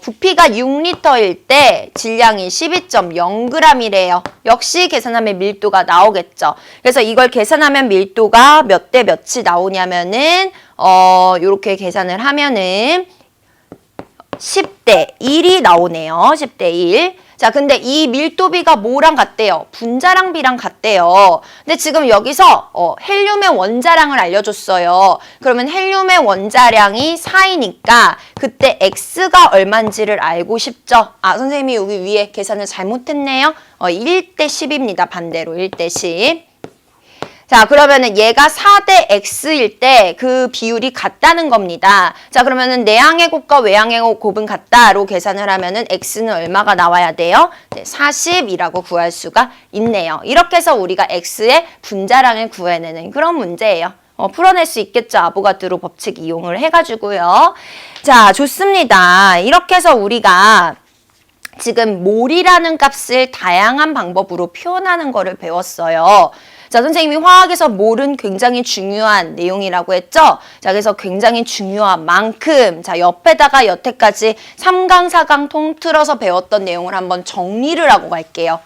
부피가 6리터일 때 질량이 12.0g이래요. 역시 계산하면 밀도가 나오겠죠. 그래서 이걸 계산하면 밀도가 몇 대 몇이 나오냐면은 요렇게 계산을 하면은 10대 1이 나오네요. 10대 1. 자, 근데 이 밀도비가 뭐랑 같대요? 분자량 비랑 같대요. 근데 지금 여기서 헬륨의 원자량을 알려줬어요. 그러면 헬륨의 원자량이 4이니까 그때 X가 얼마인지를 알고 싶죠? 아, 선생님이 여기 위에 계산을 잘못했네요. 1대 10입니다. 반대로 1대 10. 자, 그러면은 얘가 4대 X일 때 그 비율이 같다는 겁니다. 자, 그러면은 내항의 곱과 외항의 곱은 같다로 계산을 하면은 X는 얼마가 나와야 돼요? 네, 40이라고 구할 수가 있네요. 이렇게 해서 우리가 X의 분자량을 구해내는 그런 문제예요. 풀어낼 수 있겠죠. 아보가드로 법칙 이용을 해가지고요. 자, 좋습니다. 이렇게 해서 우리가 지금 몰이라는 값을 다양한 방법으로 표현하는 거를 배웠어요. 자, 선생님이 화학에서 몰은 굉장히 중요한 내용이라고 했죠? 자, 그래서 굉장히 중요한 만큼, 자, 옆에다가 여태까지 3강, 4강 통틀어서 배웠던 내용을 한번 정리를 하고 갈게요.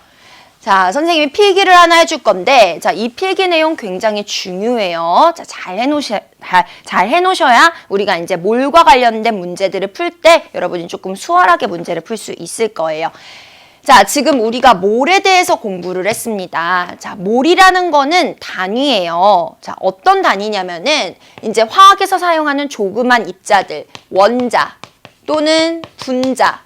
자, 선생님이 필기를 하나 해줄 건데, 자, 이 필기 내용 굉장히 중요해요. 자, 잘 해놓으셔야 우리가 이제 몰과 관련된 문제들을 풀 때 여러분이 조금 수월하게 문제를 풀 수 있을 거예요. 자, 지금 우리가 몰에 대해서 공부를 했습니다. 자, 몰이라는 거는 단위예요. 자, 어떤 단위냐면은 이제 화학에서 사용하는 조그만 입자들, 원자 또는 분자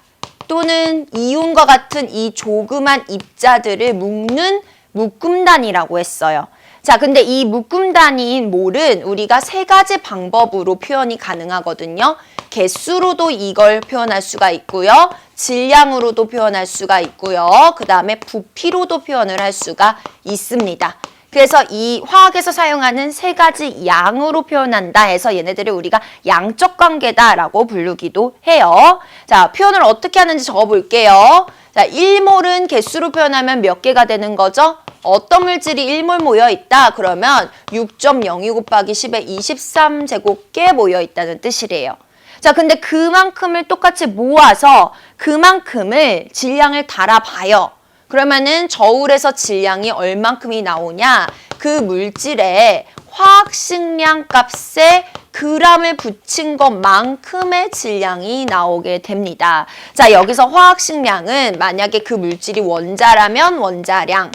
또는 이온과 같은 이 조그만 입자들을 묶는 묶음 단위라고 했어요. 자, 근데 이 묶음 단위인 몰은 우리가 세 가지 방법으로 표현이 가능하거든요. 개수로도 이걸 표현할 수가 있고요. 질량으로도 표현할 수가 있고요. 그 다음에 부피로도 표현을 할 수가 있습니다. 그래서 이 화학에서 사용하는 세 가지 양으로 표현한다 해서 얘네들을 우리가 양적 관계다라고 부르기도 해요. 자, 표현을 어떻게 하는지 적어볼게요. 자, 1몰은 개수로 표현하면 몇 개가 되는 거죠? 어떤 물질이 1몰 모여있다? 그러면 6.02 곱하기 10의 23제곱개 모여있다는 뜻이래요. 자, 근데 그만큼을 똑같이 모아서 그만큼을 질량을 달아봐요. 그러면은 저울에서 질량이 얼만큼이 나오냐? 그 물질의 화학식량 값에 g을 붙인 것만큼의 질량이 나오게 됩니다. 자, 여기서 화학식량은 만약에 그 물질이 원자라면 원자량.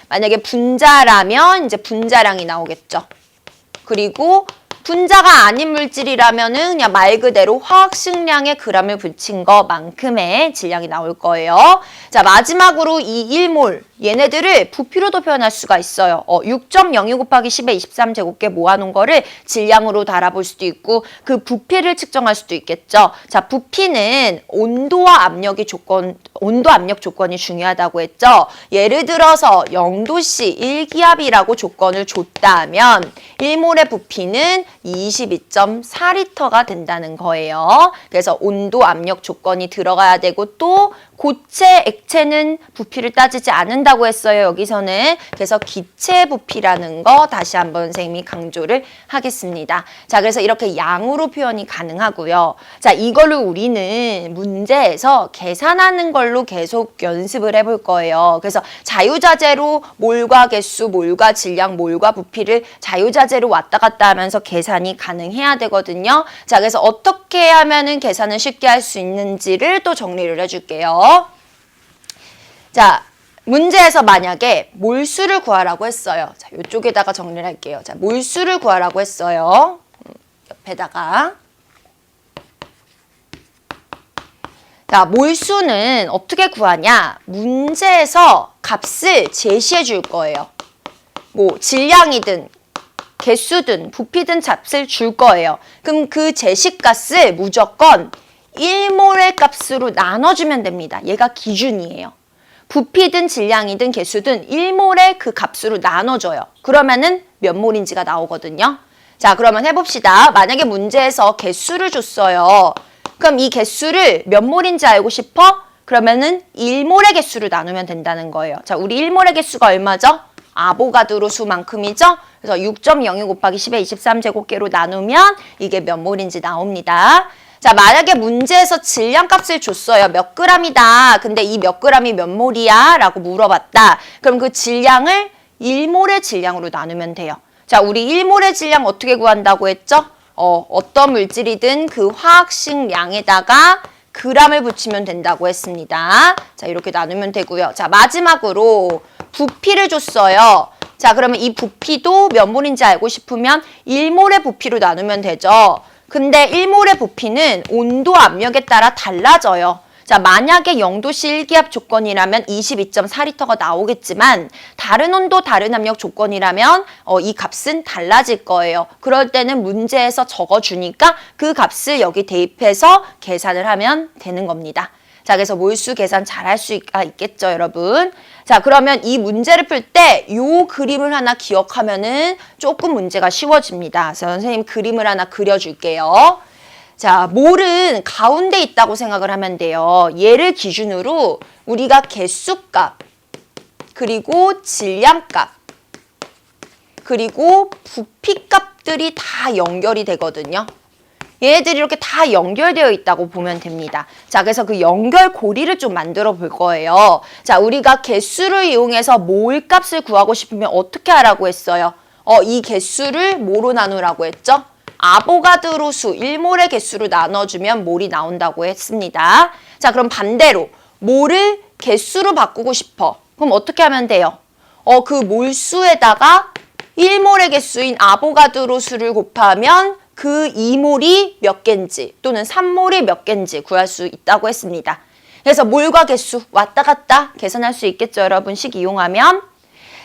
만약에 분자라면 이제 분자량이 나오겠죠. 그리고 분자가 아닌 물질이라면은 그냥 말 그대로 화학식량에 g을 붙인 것만큼의 질량이 나올 거예요. 자, 마지막으로 이 1몰 얘네들을 부피로도 표현할 수가 있어요. 6.02 곱하기 10의 23제곱개 모아놓은 거를 질량으로 달아볼 수도 있고 그 부피를 측정할 수도 있겠죠. 자, 부피는 온도와 압력이 온도 압력 조건이 중요하다고 했죠. 예를 들어서 0도씨 1기압이라고 조건을 줬다면 1몰의 부피는 22.4리터가 된다는 거예요. 그래서 온도 압력 조건이 들어가야 되고 또 고체, 액체는 부피를 따지지 않는다고 했어요. 여기서는. 그래서 기체 부피라는 거 다시 한번 선생님이 강조를 하겠습니다. 자, 그래서 이렇게 양으로 표현이 가능하고요. 자, 이걸로 우리는 문제에서 계산하는 걸로 계속 연습을 해볼 거예요. 그래서 자유자재로 몰과 개수, 몰과 질량, 몰과 부피를 자유자재로 왔다 갔다 하면서 계산이 가능해야 되거든요. 자, 그래서 어떻게 하면은 계산을 쉽게 할 수 있는지를 또 정리를 해줄게요. 자, 문제에서 만약에 몰수를 구하라고 했어요. 자, 이쪽에다가 정리를 할게요. 자, 몰수를 구하라고 했어요. 옆에다가. 자, 몰수는 어떻게 구하냐? 문제에서 값을 제시해 줄 거예요. 뭐 질량이든 개수든 부피든 값을 줄 거예요. 그럼 그 제시값을 무조건 1몰의 값으로 나눠주면 됩니다. 얘가 기준이에요. 부피든 질량이든 개수든 1몰의 그 값으로 나눠줘요. 그러면은 몇 몰인지가 나오거든요. 자, 그러면 해봅시다. 만약에 문제에서 개수를 줬어요. 그럼 이 개수를 몇 몰인지 알고 싶어? 그러면은 1몰의 개수로 나누면 된다는 거예요. 자, 우리 1몰의 개수가 얼마죠? 아보가드로 수만큼이죠? 그래서 6.02 곱하기 10의 23제곱계로 나누면 이게 몇 몰인지 나옵니다. 자, 만약에 문제에서 질량값을 줬어요. 몇 그램이다. 근데 이 몇 그램이 몇 몰이야? 라고 물어봤다. 그럼 그 질량을 1몰의 질량으로 나누면 돼요. 자, 우리 1몰의 질량 어떻게 구한다고 했죠? 어떤 물질이든 그 화학식 양에다가 g을 붙이면 된다고 했습니다. 자, 이렇게 나누면 되고요. 자, 마지막으로 부피를 줬어요. 자, 그러면 이 부피도 몇 몰인지 알고 싶으면 1몰의 부피로 나누면 되죠. 근데 1몰의 부피는 온도 압력에 따라 달라져요. 자, 만약에 0도씨 일기압 조건이라면 22.4L가 나오겠지만 다른 온도, 다른 압력 조건이라면 이 값은 달라질 거예요. 그럴 때는 문제에서 적어주니까 그 값을 여기 대입해서 계산을 하면 되는 겁니다. 자, 그래서 몰수 계산 잘 할 수가 있겠죠, 여러분. 자, 그러면 이 문제를 풀 때 요 그림을 하나 기억하면은 조금 문제가 쉬워집니다. 그래서 선생님 그림을 하나 그려줄게요. 자, 몰은 가운데 있다고 생각을 하면 돼요. 얘를 기준으로 우리가 개수값, 그리고 질량값, 그리고 부피값들이 다 연결이 되거든요. 얘네들이 이렇게 다 연결되어 있다고 보면 됩니다. 자, 그래서 그 연결고리를 좀 만들어 볼 거예요. 자, 우리가 개수를 이용해서 몰 값을 구하고 싶으면 어떻게 하라고 했어요? 이 개수를 뭐로 나누라고 했죠? 아보가드로 수, 1몰의 개수로 나눠주면 몰이 나온다고 했습니다. 자, 그럼 반대로 몰을 개수로 바꾸고 싶어. 그럼 어떻게 하면 돼요? 그 몰수에다가 1몰의 개수인 아보가드로 수를 곱하면 그 2몰이 몇 개인지 또는 3몰이 몇 개인지 구할 수 있다고 했습니다. 그래서 몰과 개수 왔다 갔다 계산할 수 있겠죠, 여러분, 식 이용하면.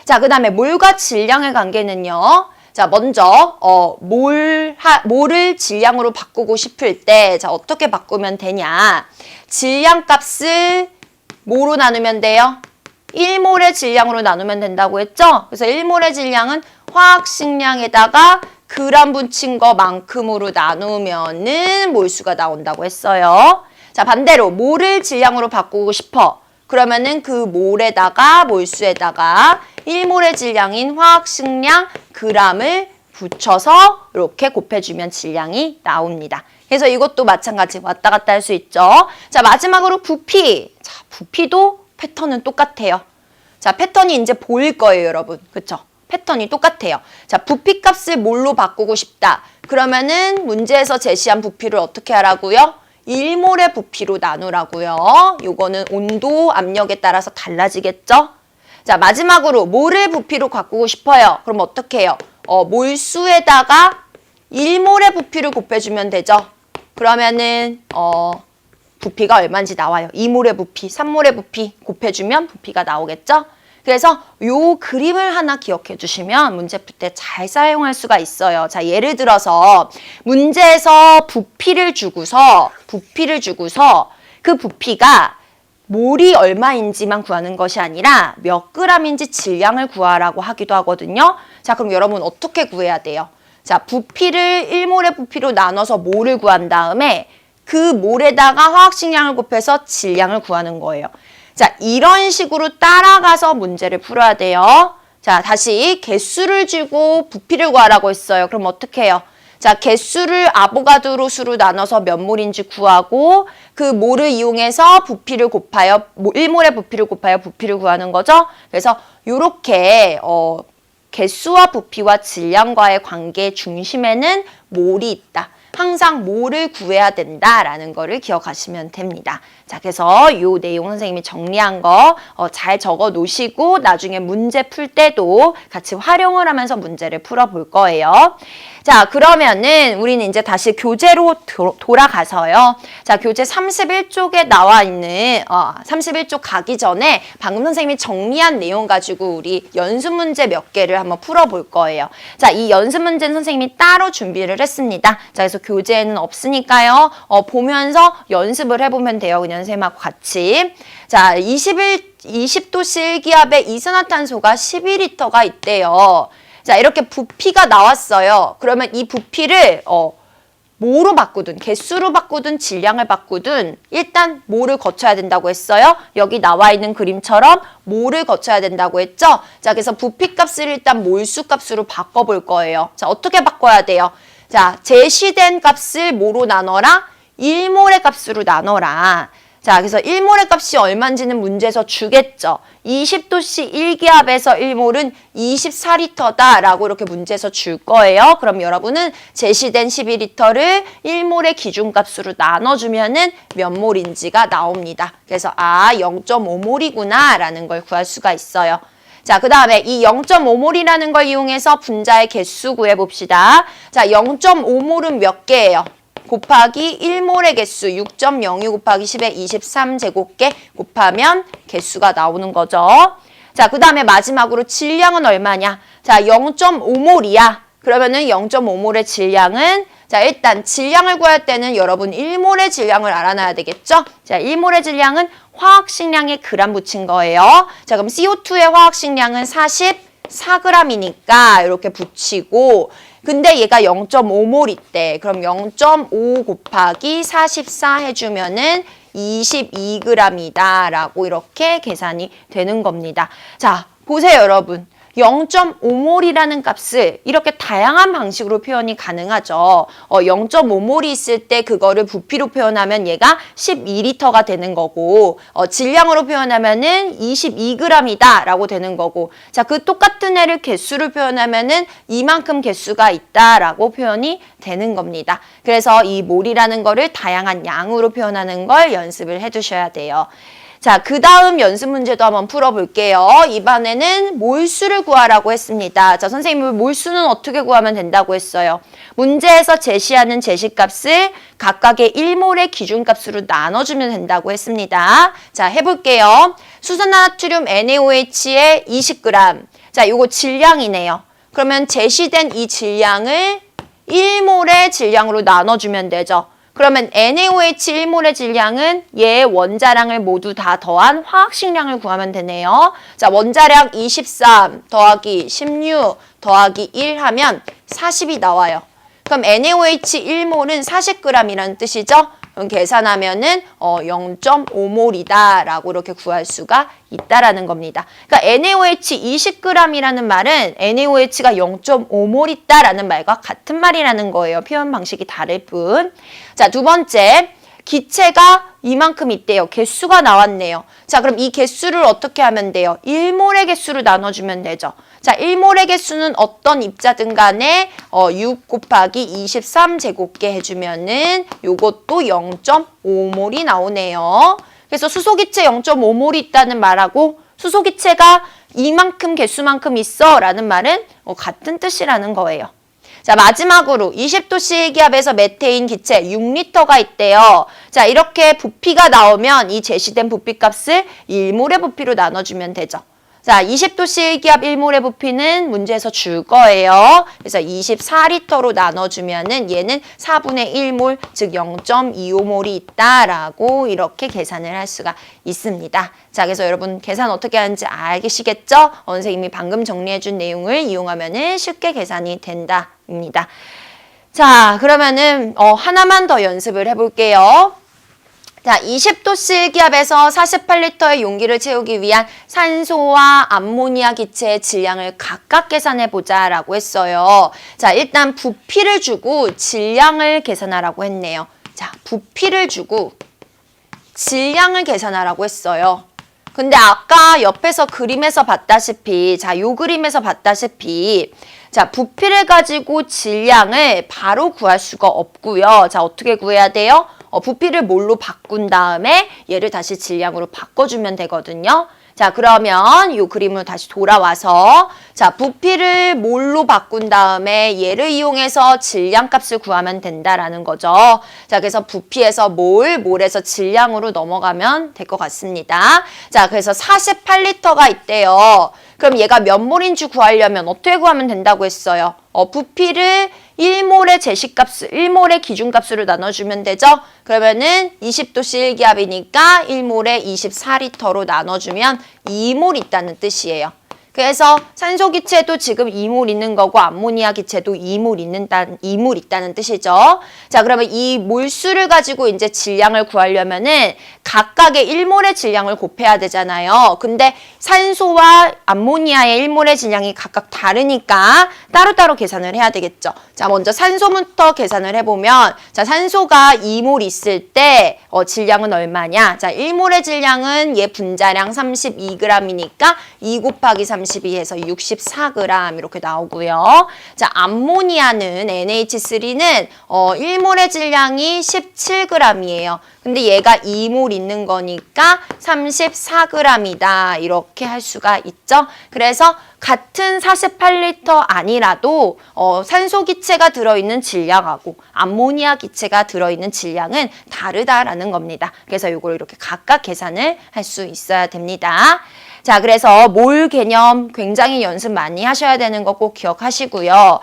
자, 그 다음에 몰과 질량의 관계는요. 자, 먼저 몰을 질량으로 바꾸고 싶을 때 자, 어떻게 바꾸면 되냐. 질량값을 뭐로 나누면 돼요? 1몰의 질량으로 나누면 된다고 했죠? 그래서 1몰의 질량은 화학식량에다가 그램 붙인 거만큼으로 나누면은 몰수가 나온다고 했어요. 자, 반대로 몰을 질량으로 바꾸고 싶어. 그러면은 그 몰에다가 몰수에다가 1몰의 질량인 화학식량 g을 붙여서 이렇게 곱해주면 질량이 나옵니다. 그래서 이것도 마찬가지 왔다 갔다 할 수 있죠. 자, 마지막으로 부피. 자, 부피도 패턴은 똑같아요. 자, 패턴이 이제 보일 거예요, 여러분. 그쵸? 패턴이 똑같아요. 자, 부피 값을 뭘로 바꾸고 싶다. 그러면은 문제에서 제시한 부피를 어떻게 하라고요? 1몰의 부피로 나누라고요. 요거는 온도, 압력에 따라서 달라지겠죠? 자, 마지막으로 몰을 부피로 바꾸고 싶어요. 그럼 어떻게 해요? 몰수에다가 1몰의 부피를 곱해주면 되죠? 그러면은 부피가 얼마인지 나와요. 2몰의 부피, 3몰의 부피 곱해주면 부피가 나오겠죠? 그래서 요 그림을 하나 기억해 주시면 문제 풀 때 잘 사용할 수가 있어요. 자, 예를 들어서 문제에서 부피를 주고서 그 부피가 몰이 얼마인지만 구하는 것이 아니라 몇 그램인지 질량을 구하라고 하기도 하거든요. 자, 그럼 여러분 어떻게 구해야 돼요? 자, 부피를 1몰의 부피로 나눠서 몰을 구한 다음에 그 몰에다가 화학식량을 곱해서 질량을 구하는 거예요. 자, 이런 식으로 따라가서 문제를 풀어야 돼요. 자, 다시 개수를 주고 부피를 구하라고 했어요. 그럼 어떻게 해요? 자, 개수를 아보가드로 수로 나눠서 몇 몰인지 구하고 그 몰을 이용해서 부피를 곱하여 1몰의 부피를 곱하여 부피를 구하는 거죠. 그래서 이렇게 개수와 부피와 질량과의 관계 중심에는 몰이 있다. 항상 모를 구해야 된다라는 거를 기억하시면 됩니다. 자, 그래서 이 내용 선생님이 정리한 거 잘 적어 놓으시고 나중에 문제 풀 때도 같이 활용을 하면서 문제를 풀어볼 거예요. 자, 그러면은 우리는 이제 다시 교재로 돌아가서요. 자, 교재 31쪽에 나와 있는 31쪽 가기 전에 방금 선생님이 정리한 내용 가지고 우리 연습 문제 몇 개를 한번 풀어볼 거예요. 자, 이 연습 문제는 선생님이 따로 준비를 했습니다. 자, 그래서 교재에는 없으니까요. 보면서 연습을 해보면 돼요. 그냥 선생님하고 같이. 자, 20도씨 일기압에 이산화탄소가 12리터가 있대요. 자, 이렇게 부피가 나왔어요. 그러면 이 부피를 뭐로 바꾸든, 개수로 바꾸든, 질량을 바꾸든 일단 뭐를 거쳐야 된다고 했어요? 여기 나와 있는 그림처럼 뭐를 거쳐야 된다고 했죠? 자, 그래서 부피값을 일단 몰수 값으로 바꿔볼 거예요. 자, 어떻게 바꿔야 돼요? 자, 제시된 값을 뭐로 나눠라? 1몰의 값으로 나눠라. 자, 그래서 1몰의 값이 얼마인지는 문제에서 주겠죠. 20도씨 1기압에서 1몰은 24리터다라고 이렇게 문제에서 줄 거예요. 그럼 여러분은 제시된 12리터를 1몰의 기준값으로 나눠주면은 몇 몰인지가 나옵니다. 그래서 0.5몰이구나 라는 걸 구할 수가 있어요. 자, 그 다음에 이 0.5몰이라는 걸 이용해서 분자의 개수 구해봅시다. 자, 0.5몰은 몇 개예요? 곱하기 1몰의 개수 6.02 곱하기 10의 23제곱개 곱하면 개수가 나오는 거죠. 자, 그 다음에 마지막으로 질량은 얼마냐? 자, 0.5몰이야. 그러면은 0.5몰의 질량은 자, 일단 질량을 구할 때는 여러분 1몰의 질량을 알아놔야 되겠죠? 자, 1몰의 질량은 화학식량에 그람 붙인 거예요. 자, 그럼 CO2의 화학식량은 44g이니까 이렇게 붙이고 근데 얘가 0.5몰 있대. 그럼 0.5 곱하기 44 해주면은 22g이다 라고 이렇게 계산이 되는 겁니다. 자, 보세요 여러분. 0.5몰이라는 값을 이렇게 다양한 방식으로 표현이 가능하죠. 0.5몰이 있을 때 그거를 부피로 표현하면 얘가 12리터가 되는 거고 질량으로 표현하면은 22g이다 라고 되는 거고 자, 그 똑같은 애를 개수로 표현하면은 이만큼 개수가 있다 라고 표현이 되는 겁니다. 그래서 이 몰이라는 거를 다양한 양으로 표현하는 걸 연습을 해두셔야 돼요. 자, 그 다음 연습 문제도 한번 풀어볼게요. 이번에는 몰수를 구하라고 했습니다. 자, 선생님은 몰수는 어떻게 구하면 된다고 했어요? 문제에서 제시하는 제시값을 각각의 1몰의 기준값으로 나눠주면 된다고 했습니다. 자, 해볼게요. 수산나트륨 NaOH의 20g. 자, 요거 질량이네요. 그러면 제시된 이 질량을 1몰의 질량으로 나눠주면 되죠. 그러면 NaOH 1몰의 질량은 얘의 원자량을 모두 다 더한 화학식량을 구하면 되네요. 자, 원자량 23 더하기 16 더하기 1 하면 40이 나와요. 그럼 NaOH 1몰은 40g이라는 뜻이죠? 그럼 계산하면은 0.5몰이다 라고 이렇게 구할 수가 있다라는 겁니다. 그러니까 NaOH 20g이라는 말은 NaOH가 0.5몰 있다라는 말과 같은 말이라는 거예요. 표현 방식이 다를 뿐. 자, 두 번째. 기체가 이만큼 있대요. 개수가 나왔네요. 자, 그럼 이 개수를 어떻게 하면 돼요? 1몰의 개수로 나눠주면 되죠. 자, 1몰의 개수는 어떤 입자든 간에 6 곱하기 23제곱개 해주면은 요것도 0.5몰이 나오네요. 그래서 수소기체 0.5몰이 있다는 말하고 수소기체가 이만큼 개수만큼 있어 라는 말은 같은 뜻이라는 거예요. 자, 마지막으로 20도씨 일기압에서 메테인 기체 6리터가 있대요. 자, 이렇게 부피가 나오면 이 제시된 부피값을 1몰의 부피로 나눠주면 되죠. 자, 20도씨 일기압 1몰의 부피는 문제에서 줄 거예요. 그래서 24리터로 나눠주면은 얘는 4분의 1몰, 즉 0.25몰이 있다라고 이렇게 계산을 할 수가 있습니다. 자, 그래서 여러분 계산 어떻게 하는지 알겠시겠죠? 선생님이 방금 정리해준 내용을 이용하면은 쉽게 계산이 된다입니다. 자, 그러면은 하나만 더 연습을 해볼게요. 자, 20도씨 일기압에서 48리터의 용기를 채우기 위한 산소와 암모니아 기체의 질량을 각각 계산해보자 라고 했어요. 자, 일단 부피를 주고 질량을 계산하라고 했네요. 자, 부피를 주고 질량을 계산하라고 했어요. 근데 아까 옆에서 그림에서 봤다시피, 자, 요 그림에서 봤다시피, 자, 부피를 가지고 질량을 바로 구할 수가 없고요. 자, 어떻게 구해야 돼요? 부피를 뭘로 바꾼 다음에 얘를 다시 질량으로 바꿔주면 되거든요. 자, 그러면 이 그림으로 다시 돌아와서 자, 부피를 몰로 바꾼 다음에 얘를 이용해서 질량값을 구하면 된다라는 거죠. 자, 그래서 부피에서 몰에서 질량으로 넘어가면 될 것 같습니다. 자, 그래서 48리터가 있대요. 그럼 얘가 몇 몰인지 구하려면 어떻게 구하면 된다고 했어요? 부피를 1몰의 제시값, 1몰의 기준값으로 나눠주면 되죠? 그러면은 20도씨 일기압이니까 1몰에 24리터로 나눠주면 2몰 있다는 뜻이에요. 그래서 산소 기체도 지금 2몰 있는 거고 암모니아 기체도 2몰 있다는 뜻이죠. 자, 그러면 이 몰수를 가지고 이제 질량을 구하려면은 각각의 1몰의 질량을 곱해야 되잖아요. 근데 산소와 암모니아의 1몰의 질량이 각각 다르니까 따로따로 계산을 해야 되겠죠. 자, 먼저 산소부터 계산을 해보면 자, 산소가 2몰 있을 때 질량은 얼마냐? 자, 1몰의 질량은 얘 분자량 32g이니까 2 곱하기 32해서 64g 이렇게 나오고요. 자, 암모니아는 NH3는 1몰의 질량이 17g이에요. 근데 얘가 2몰 있는 거니까 34g이다. 이렇게 할 수가 있죠. 그래서 같은 48리터 아니라도 산소 기체가 들어있는 질량하고 암모니아 기체가 들어있는 질량은 다르다라는 겁니다. 그래서 이걸 이렇게 각각 계산을 할 수 있어야 됩니다. 자, 그래서 몰 개념 굉장히 연습 많이 하셔야 되는 거 꼭 기억하시고요.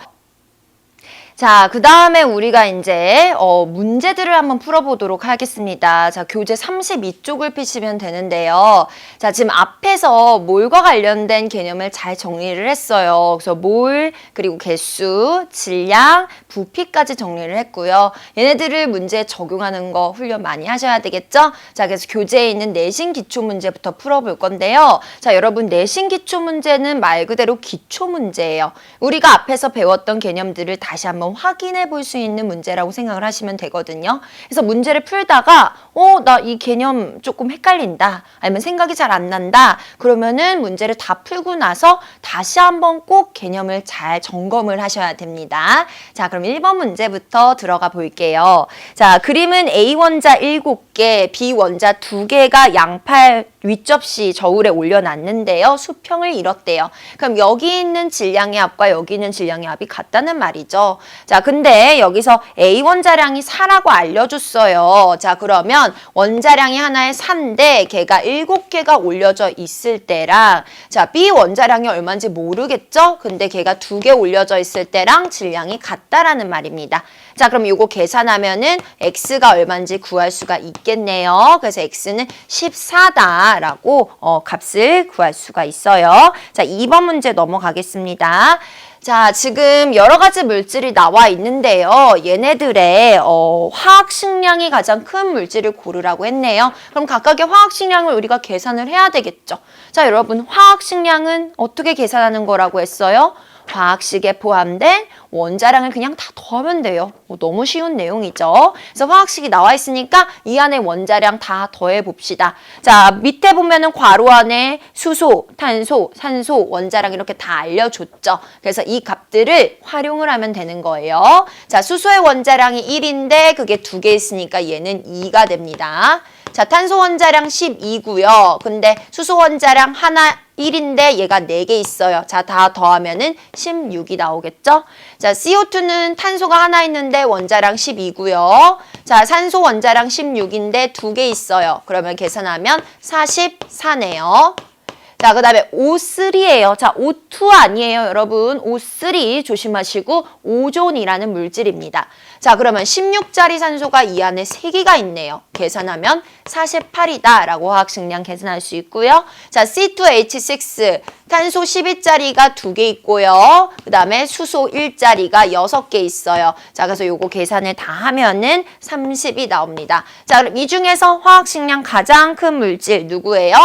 자, 그 다음에 우리가 이제 문제들을 한번 풀어보도록 하겠습니다. 자, 교재 32쪽을 펴시면 되는데요. 자, 지금 앞에서 몰과 관련된 개념을 잘 정리를 했어요. 그래서 몰, 그리고 개수, 질량, 부피까지 정리를 했고요. 얘네들을 문제에 적용하는 거 훈련 많이 하셔야 되겠죠? 자, 그래서 교재에 있는 내신 기초 문제부터 풀어볼 건데요. 자, 여러분 내신 기초 문제는 말 그대로 기초 문제예요. 우리가 앞에서 배웠던 개념들을 다시 한번 확인해 볼 수 있는 문제라고 생각을 하시면 되거든요. 그래서 문제를 풀다가 나 이 개념 조금 헷갈린다. 아니면 생각이 잘 안 난다. 그러면은 문제를 다 풀고 나서 다시 한번 꼭 개념을 잘 점검을 하셔야 됩니다. 자, 그럼 1번 문제부터 들어가 볼게요. 자, 그림은 A 원자 7개, B 원자 2개가 양팔 윗접시 저울에 올려놨는데요. 수평을 이뤘대요. 그럼 여기 있는 질량의 합과 여기 있는 질량의 합이 같다는 말이죠. 자, 근데 여기서 A 원자량이 4라고 알려줬어요. 자, 그러면 원자량이 하나에 4인데 걔가 7개가 올려져 있을 때랑 자, B 원자량이 얼마인지 모르겠죠? 근데 걔가 2개 올려져 있을 때랑 질량이 같다라는 말입니다. 자, 그럼 이거 계산하면은 x가 얼마인지 구할 수가 있겠네요. 그래서 x는 14다라고 값을 구할 수가 있어요. 자, 2번 문제 넘어가겠습니다. 자, 지금 여러 가지 물질이 나와 있는데요. 얘네들의 화학 식량이 가장 큰 물질을 고르라고 했네요. 그럼 각각의 화학 식량을 우리가 계산을 해야 되겠죠. 자, 여러분 화학 식량은 어떻게 계산하는 거라고 했어요? 화학식에 포함된 원자량을 그냥 다 더하면 돼요. 너무 쉬운 내용이죠. 그래서 화학식이 나와 있으니까 이 안에 원자량 다 더해 봅시다. 자, 밑에 보면은 괄호 안에 수소, 탄소, 산소, 원자량 이렇게 다 알려줬죠. 그래서 이 값들을 활용을 하면 되는 거예요. 자, 수소의 원자량이 1인데 그게 2개 있으니까 얘는 2가 됩니다. 자, 탄소 원자량 12고요. 근데 수소 원자량 하나 1인데 얘가 4개 있어요. 자, 다 더하면은 16이 나오겠죠? 자, CO2는 탄소가 하나 있는데 원자량 12고요. 자, 산소 원자량 16인데 2개 있어요. 그러면 계산하면 44네요. 자, 그 다음에 O3예요. 자, O2 아니에요, 여러분. O3 조심하시고 오존이라는 물질입니다. 자, 그러면 16짜리 산소가 이 안에 3개가 있네요. 계산하면 48이다 라고 화학식량 계산할 수 있고요. 자, C2H6 탄소 12짜리가 2개 있고요. 그 다음에 수소 1짜리가 6개 있어요. 자, 그래서 요거 계산을 다 하면은 30이 나옵니다. 자, 그럼 이 중에서 화학식량 가장 큰 물질 누구예요?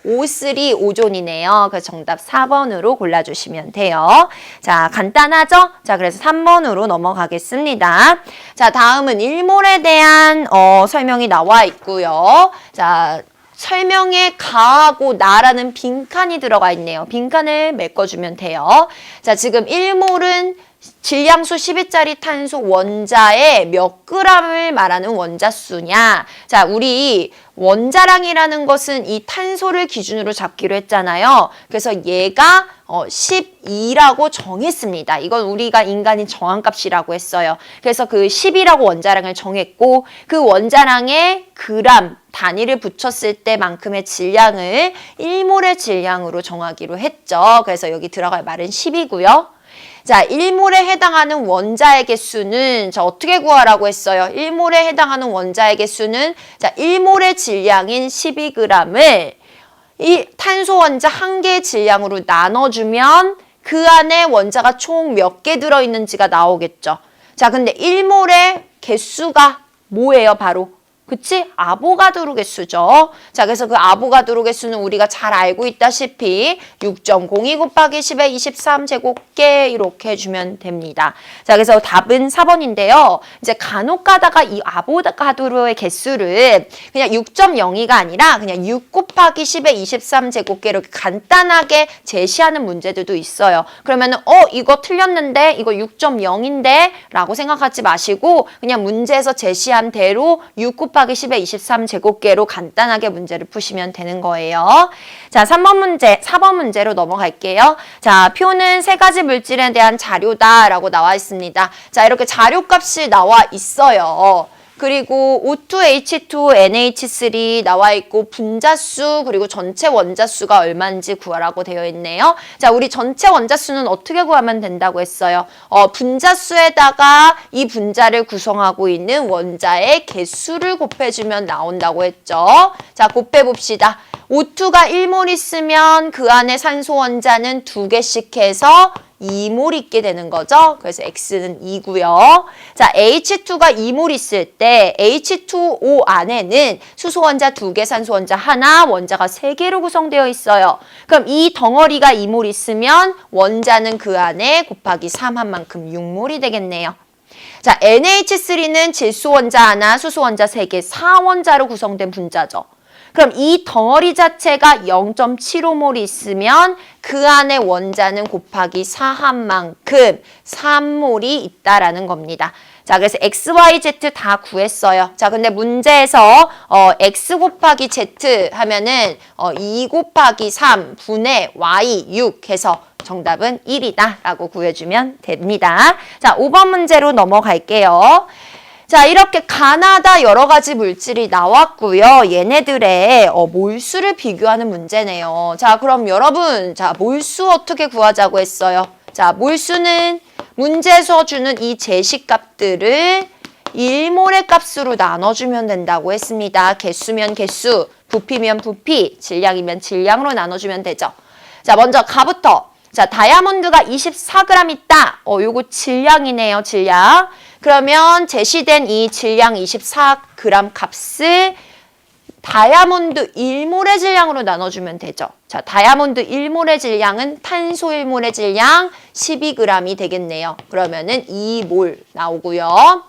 O3 오존이네요. 그래서 정답 4번으로 골라주시면 돼요. 자, 간단하죠? 자, 그래서 3번으로 넘어가겠습니다. 자, 다음은 1몰에 대한 설명이 나와 있고요. 자, 설명에 가하고 나라는 빈칸이 들어가 있네요. 빈칸을 메꿔주면 돼요. 자, 지금 1몰은 질량수 10위짜리 탄소 원자의 몇 g을 말하는 원자수냐. 자, 우리 원자량이라는 것은 이 탄소를 기준으로 잡기로 했잖아요. 그래서 얘가 12라고 정했습니다. 이건 우리가 인간이 정한 값이라고 했어요. 그래서 그 10이라고 원자량을 정했고 그 원자량에 그람 단위를 붙였을 때만큼의 질량을 1몰의 질량으로 정하기로 했죠. 그래서 여기 들어갈 말은 10이고요. 자, 1몰에 해당하는 원자의 개수는 자, 어떻게 구하라고 했어요? 1몰에 해당하는 원자의 개수는 자, 1몰의 질량인 12g을 이 탄소 원자 한 개의 질량으로 나눠주면 그 안에 원자가 총 몇 개 들어있는지가 나오겠죠. 자, 근데 1몰의 개수가 뭐예요? 바로 그치? 아보가드로 개수죠. 자, 그래서 그 아보가드로 개수는 우리가 잘 알고 있다시피 6.02 곱하기 10의 23제곱계 이렇게 해주면 됩니다. 자, 그래서 답은 4번인데요. 이제 간혹 가다가 이 아보가드로의 개수를 그냥 6.02가 아니라 그냥 6 곱하기 10의 23제곱계 이렇게 간단하게 제시하는 문제들도 있어요. 그러면은 이거 틀렸는데 이거 6.0인데 라고 생각하지 마시고 그냥 문제에서 제시한 대로 6 곱하기 10의 23제곱계로 간단하게 문제를 푸시면 되는 거예요. 자, 3번 문제, 4번 문제로 넘어갈게요. 자, 표는 세 가지 물질에 대한 자료다라고 나와 있습니다. 자, 이렇게 자료값이 나와 있어요. 그리고 O2, H2, NH3 나와 있고 분자수 그리고 전체 원자수가 얼마인지 구하라고 되어 있네요. 자, 우리 전체 원자수는 어떻게 구하면 된다고 했어요? 분자수에다가 이 분자를 구성하고 있는 원자의 개수를 곱해주면 나온다고 했죠. 자, 곱해봅시다. O2가 1몰 있으면 그 안에 산소 원자는 2개씩 해서 2몰 있게 되는 거죠. 그래서 X는 2고요. 자, H2가 2몰 있을 때 H2O 안에는 수소 원자 2개, 산소 원자 하나, 원자가 3개로 구성되어 있어요. 그럼 이 덩어리가 2몰 있으면 원자는 그 안에 곱하기 3 한 만큼 6몰이 되겠네요. 자, NH3는 질소 원자 하나, 수소 원자 3개, 4원자로 구성된 분자죠. 그럼 이 덩어리 자체가 0.75몰이 있으면 그 안에 원자는 곱하기 4 한 만큼 3몰이 있다라는 겁니다. 자, 그래서 X, Y, Z 다 구했어요. 자, 근데 문제에서 X 곱하기 Z 하면은 2 곱하기 3 분의 Y 6 해서 정답은 1이다 라고 구해주면 됩니다. 자, 5번 문제로 넘어갈게요. 자, 이렇게 가나다 여러 가지 물질이 나왔고요. 얘네들의 몰수를 비교하는 문제네요. 자, 그럼 여러분, 자, 몰수 어떻게 구하자고 했어요? 자, 몰수는 문제에서 주는 이 제시값들을 1몰의 값으로 나눠주면 된다고 했습니다. 개수면 개수, 부피면 부피, 질량이면 질량으로 나눠주면 되죠. 자, 먼저 가부터. 자, 다이아몬드가 24g 있다. 요거 질량이네요, 질량. 그러면 제시된 이 질량 24g 값을 다이아몬드 1몰의 질량으로 나눠주면 되죠. 자, 다이아몬드 1몰의 질량은 탄소 1몰의 질량 12g이 되겠네요. 그러면은 2몰 나오고요.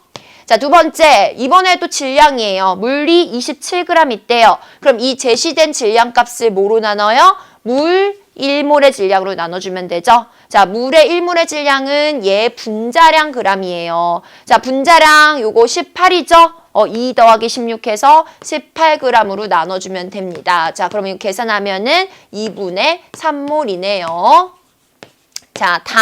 자, 두 번째, 이번에도 질량이에요. 물이 27g 있대요. 그럼 이 제시된 질량 값을 뭐로 나눠요? 물 1몰의 질량으로 나눠주면 되죠. 자, 물의 1몰의 질량은 얘 분자량 g이에요. 자, 분자량 요거 18이죠? 2 더하기 16 해서 18g으로 나눠주면 됩니다. 자, 그러면 이거 계산하면은 2분의 3몰이네요. 자, 다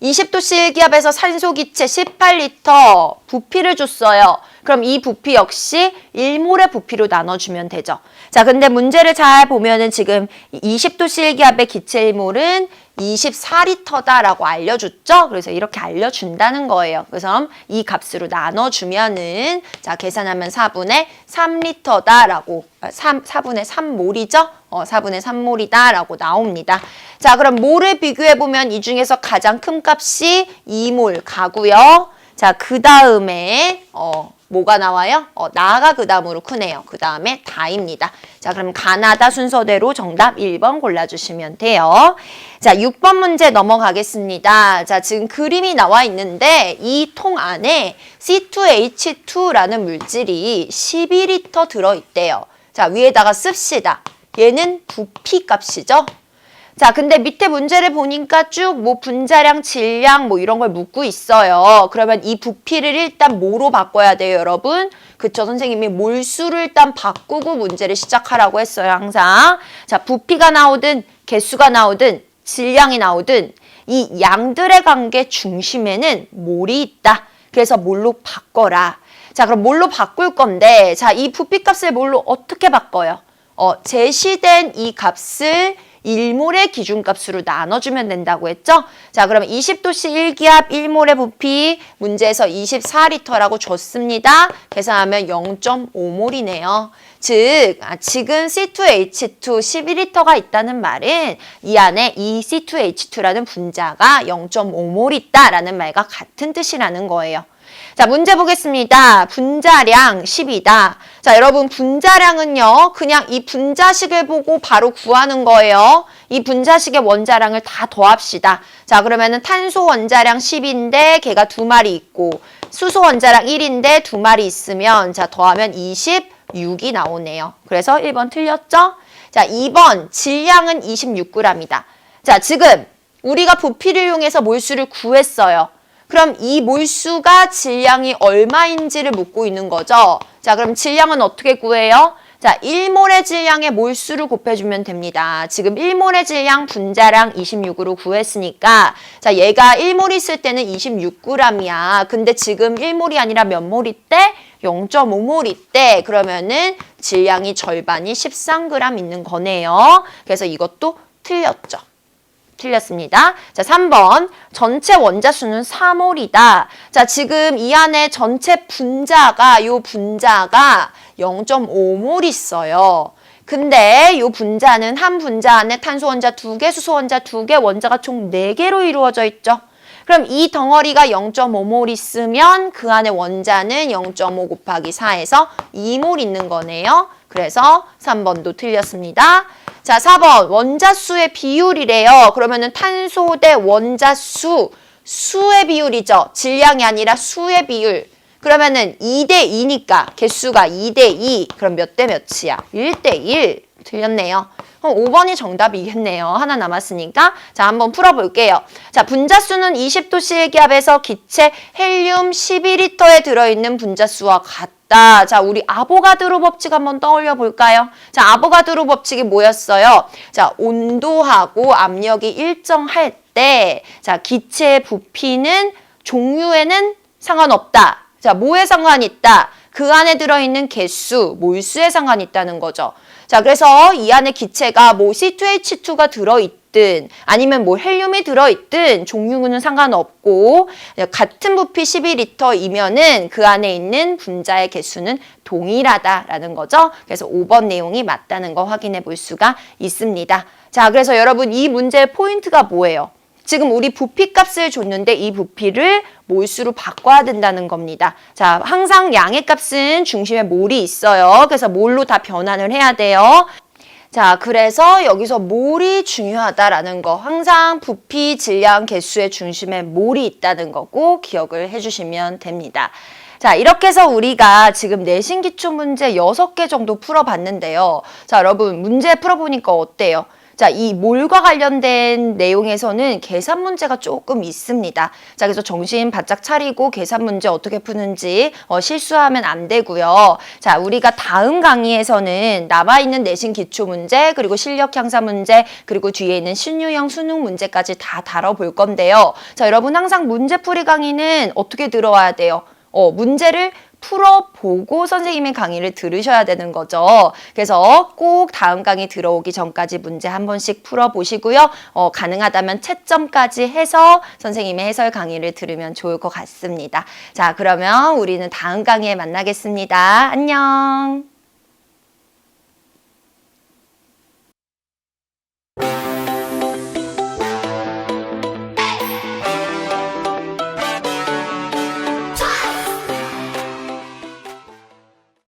20도씨 기압에서 산소 기체 18리터 부피를 줬어요. 그럼 이 부피 역시 1몰의 부피로 나눠주면 되죠. 자, 근데 문제를 잘 보면은 지금 20도씨 기압의 기체 1몰은 24리터다라고 알려줬죠? 그래서 이렇게 알려준다는 거예요. 그래서 이 값으로 나눠주면은 자, 계산하면 4분의 3리터다라고 4분의 3몰이죠? 4분의 3몰이다라고 나옵니다. 자, 그럼 몰을 비교해보면 이 중에서 가장 큰 값이 2몰 가고요. 자, 그 다음에 뭐가 나와요? 나가 그 다음으로 크네요. 그 다음에 다입니다. 자, 그럼 가나다 순서대로 정답 1번 골라주시면 돼요. 자, 6번 문제 넘어가겠습니다. 자, 지금 그림이 나와 있는데 이 통 안에 C2H2라는 물질이 12리터 들어있대요. 자, 위에다가 씁시다. 얘는 부피 값이죠. 자, 근데 밑에 문제를 보니까 쭉 뭐 분자량, 질량 뭐 이런 걸 묻고 있어요. 그러면 이 부피를 일단 뭐로 바꿔야 돼요, 여러분? 그쵸, 선생님이 몰수를 일단 바꾸고 문제를 시작하라고 했어요, 항상. 자, 부피가 나오든 개수가 나오든 질량이 나오든 이 양들의 관계 중심에는 몰이 있다. 그래서 뭘로 바꿔라. 자, 그럼 뭘로 바꿀 건데, 자, 이 부피값을 뭘로 어떻게 바꿔요? 제시된 이 값을 1몰의 기준값으로 나눠주면 된다고 했죠? 자, 그러면 20도씨 1기압 1몰의 부피 문제에서 24L라고 줬습니다. 계산하면 0.5몰이네요. 즉, 지금 C2H2 11L가 있다는 말은 이 안에 이 C2H2라는 분자가 0.5몰 있다라는 말과 같은 뜻이라는 거예요. 자, 문제 보겠습니다. 분자량 10이다. 자, 여러분 분자량은요. 그냥 이 분자식을 보고 바로 구하는 거예요. 이 분자식의 원자량을 다 더합시다. 자, 그러면은 탄소 원자량 10인데 걔가 2마리 있고 수소 원자량 1인데 2마리 있으면 자, 더하면 26이 나오네요. 그래서 1번 틀렸죠? 자, 2번 질량은 26g이다. 자, 지금 우리가 부피를 이용해서 몰수를 구했어요. 그럼 이 몰수가 질량이 얼마인지를 묻고 있는 거죠. 자, 그럼 질량은 어떻게 구해요? 자, 1몰의 질량의 몰수를 곱해주면 됩니다. 지금 1몰의 질량 분자량 26으로 구했으니까 자, 얘가 1몰 있을 때는 26g이야. 근데 지금 1몰이 아니라 몇 몰 있대? 0.5몰 있대. 그러면은 질량이 절반이 13g 있는 거네요. 그래서 이것도 틀렸죠. 틀렸습니다. 자, 3번. 전체 원자수는 4몰이다. 자, 지금 이 안에 전체 분자가, 요 분자가 0.5몰 있어요. 근데 요 분자는 한 분자 안에 탄소 원자 2개, 수소 원자 2개, 원자가 총 4개로 이루어져 있죠. 그럼 이 덩어리가 0.5몰 있으면 그 안에 원자는 0.5 곱하기 4에서 2몰 있는 거네요. 그래서 3번도 틀렸습니다. 자, 4번 원자수의 비율이래요. 그러면은 탄소 대 원자수, 수의 비율이죠. 질량이 아니라 수의 비율. 그러면은 2대 2니까 개수가 2대 2. 그럼 몇 대 몇이야? 1대 1. 틀렸네요. 그럼 5번이 정답이겠네요. 하나 남았으니까. 자, 한번 풀어볼게요. 자, 분자수는 20도씨 기압에서 기체 헬륨 12L에 들어있는 분자수와 같다. 자, 우리 아보가드로 법칙 한번 떠올려 볼까요? 자, 아보가드로 법칙이 뭐였어요? 자, 온도하고 압력이 일정할 때, 자, 기체의 부피는 종류에는 상관없다. 자, 뭐에 상관이 있다? 그 안에 들어있는 개수, 몰수에 상관이 있다는 거죠. 자, 그래서 이 안에 기체가 뭐 C2H2가 들어있든 아니면 뭐 헬륨이 들어있든 종류는 상관없고 같은 부피 12L이면은 그 안에 있는 분자의 개수는 동일하다라는 거죠. 그래서 5번 내용이 맞다는 거 확인해 볼 수가 있습니다. 자, 그래서 여러분 이 문제의 포인트가 뭐예요? 지금 우리 부피값을 줬는데 이 부피를 몰수로 바꿔야 된다는 겁니다. 자, 항상 양의 값은 중심에 몰이 있어요. 그래서 몰로 다 변환을 해야 돼요. 자, 그래서 여기서 몰이 중요하다라는 거. 항상 부피, 질량, 개수의 중심에 몰이 있다는 거 꼭 기억을 해주시면 됩니다. 자, 이렇게 해서 우리가 지금 내신 기출 문제 6개 정도 풀어봤는데요. 자, 여러분 문제 풀어보니까 어때요? 자, 이 몰과 관련된 내용에서는 계산 문제가 조금 있습니다. 자, 그래서 정신 바짝 차리고 계산 문제 어떻게 푸는지 실수하면 안 되고요. 자, 우리가 다음 강의에서는 남아있는 내신 기초 문제, 그리고 실력 향상 문제, 그리고 뒤에 있는 신유형 수능 문제까지 다 다뤄볼 건데요. 자, 여러분 항상 문제풀이 강의는 어떻게 들어와야 돼요? 문제를 풀어보고 선생님의 강의를 들으셔야 되는 거죠. 그래서 꼭 다음 강의 들어오기 전까지 문제 한 번씩 풀어보시고요. 가능하다면 채점까지 해서 선생님의 해설 강의를 들으면 좋을 것 같습니다. 자, 그러면 우리는 다음 강의에 만나겠습니다. 안녕.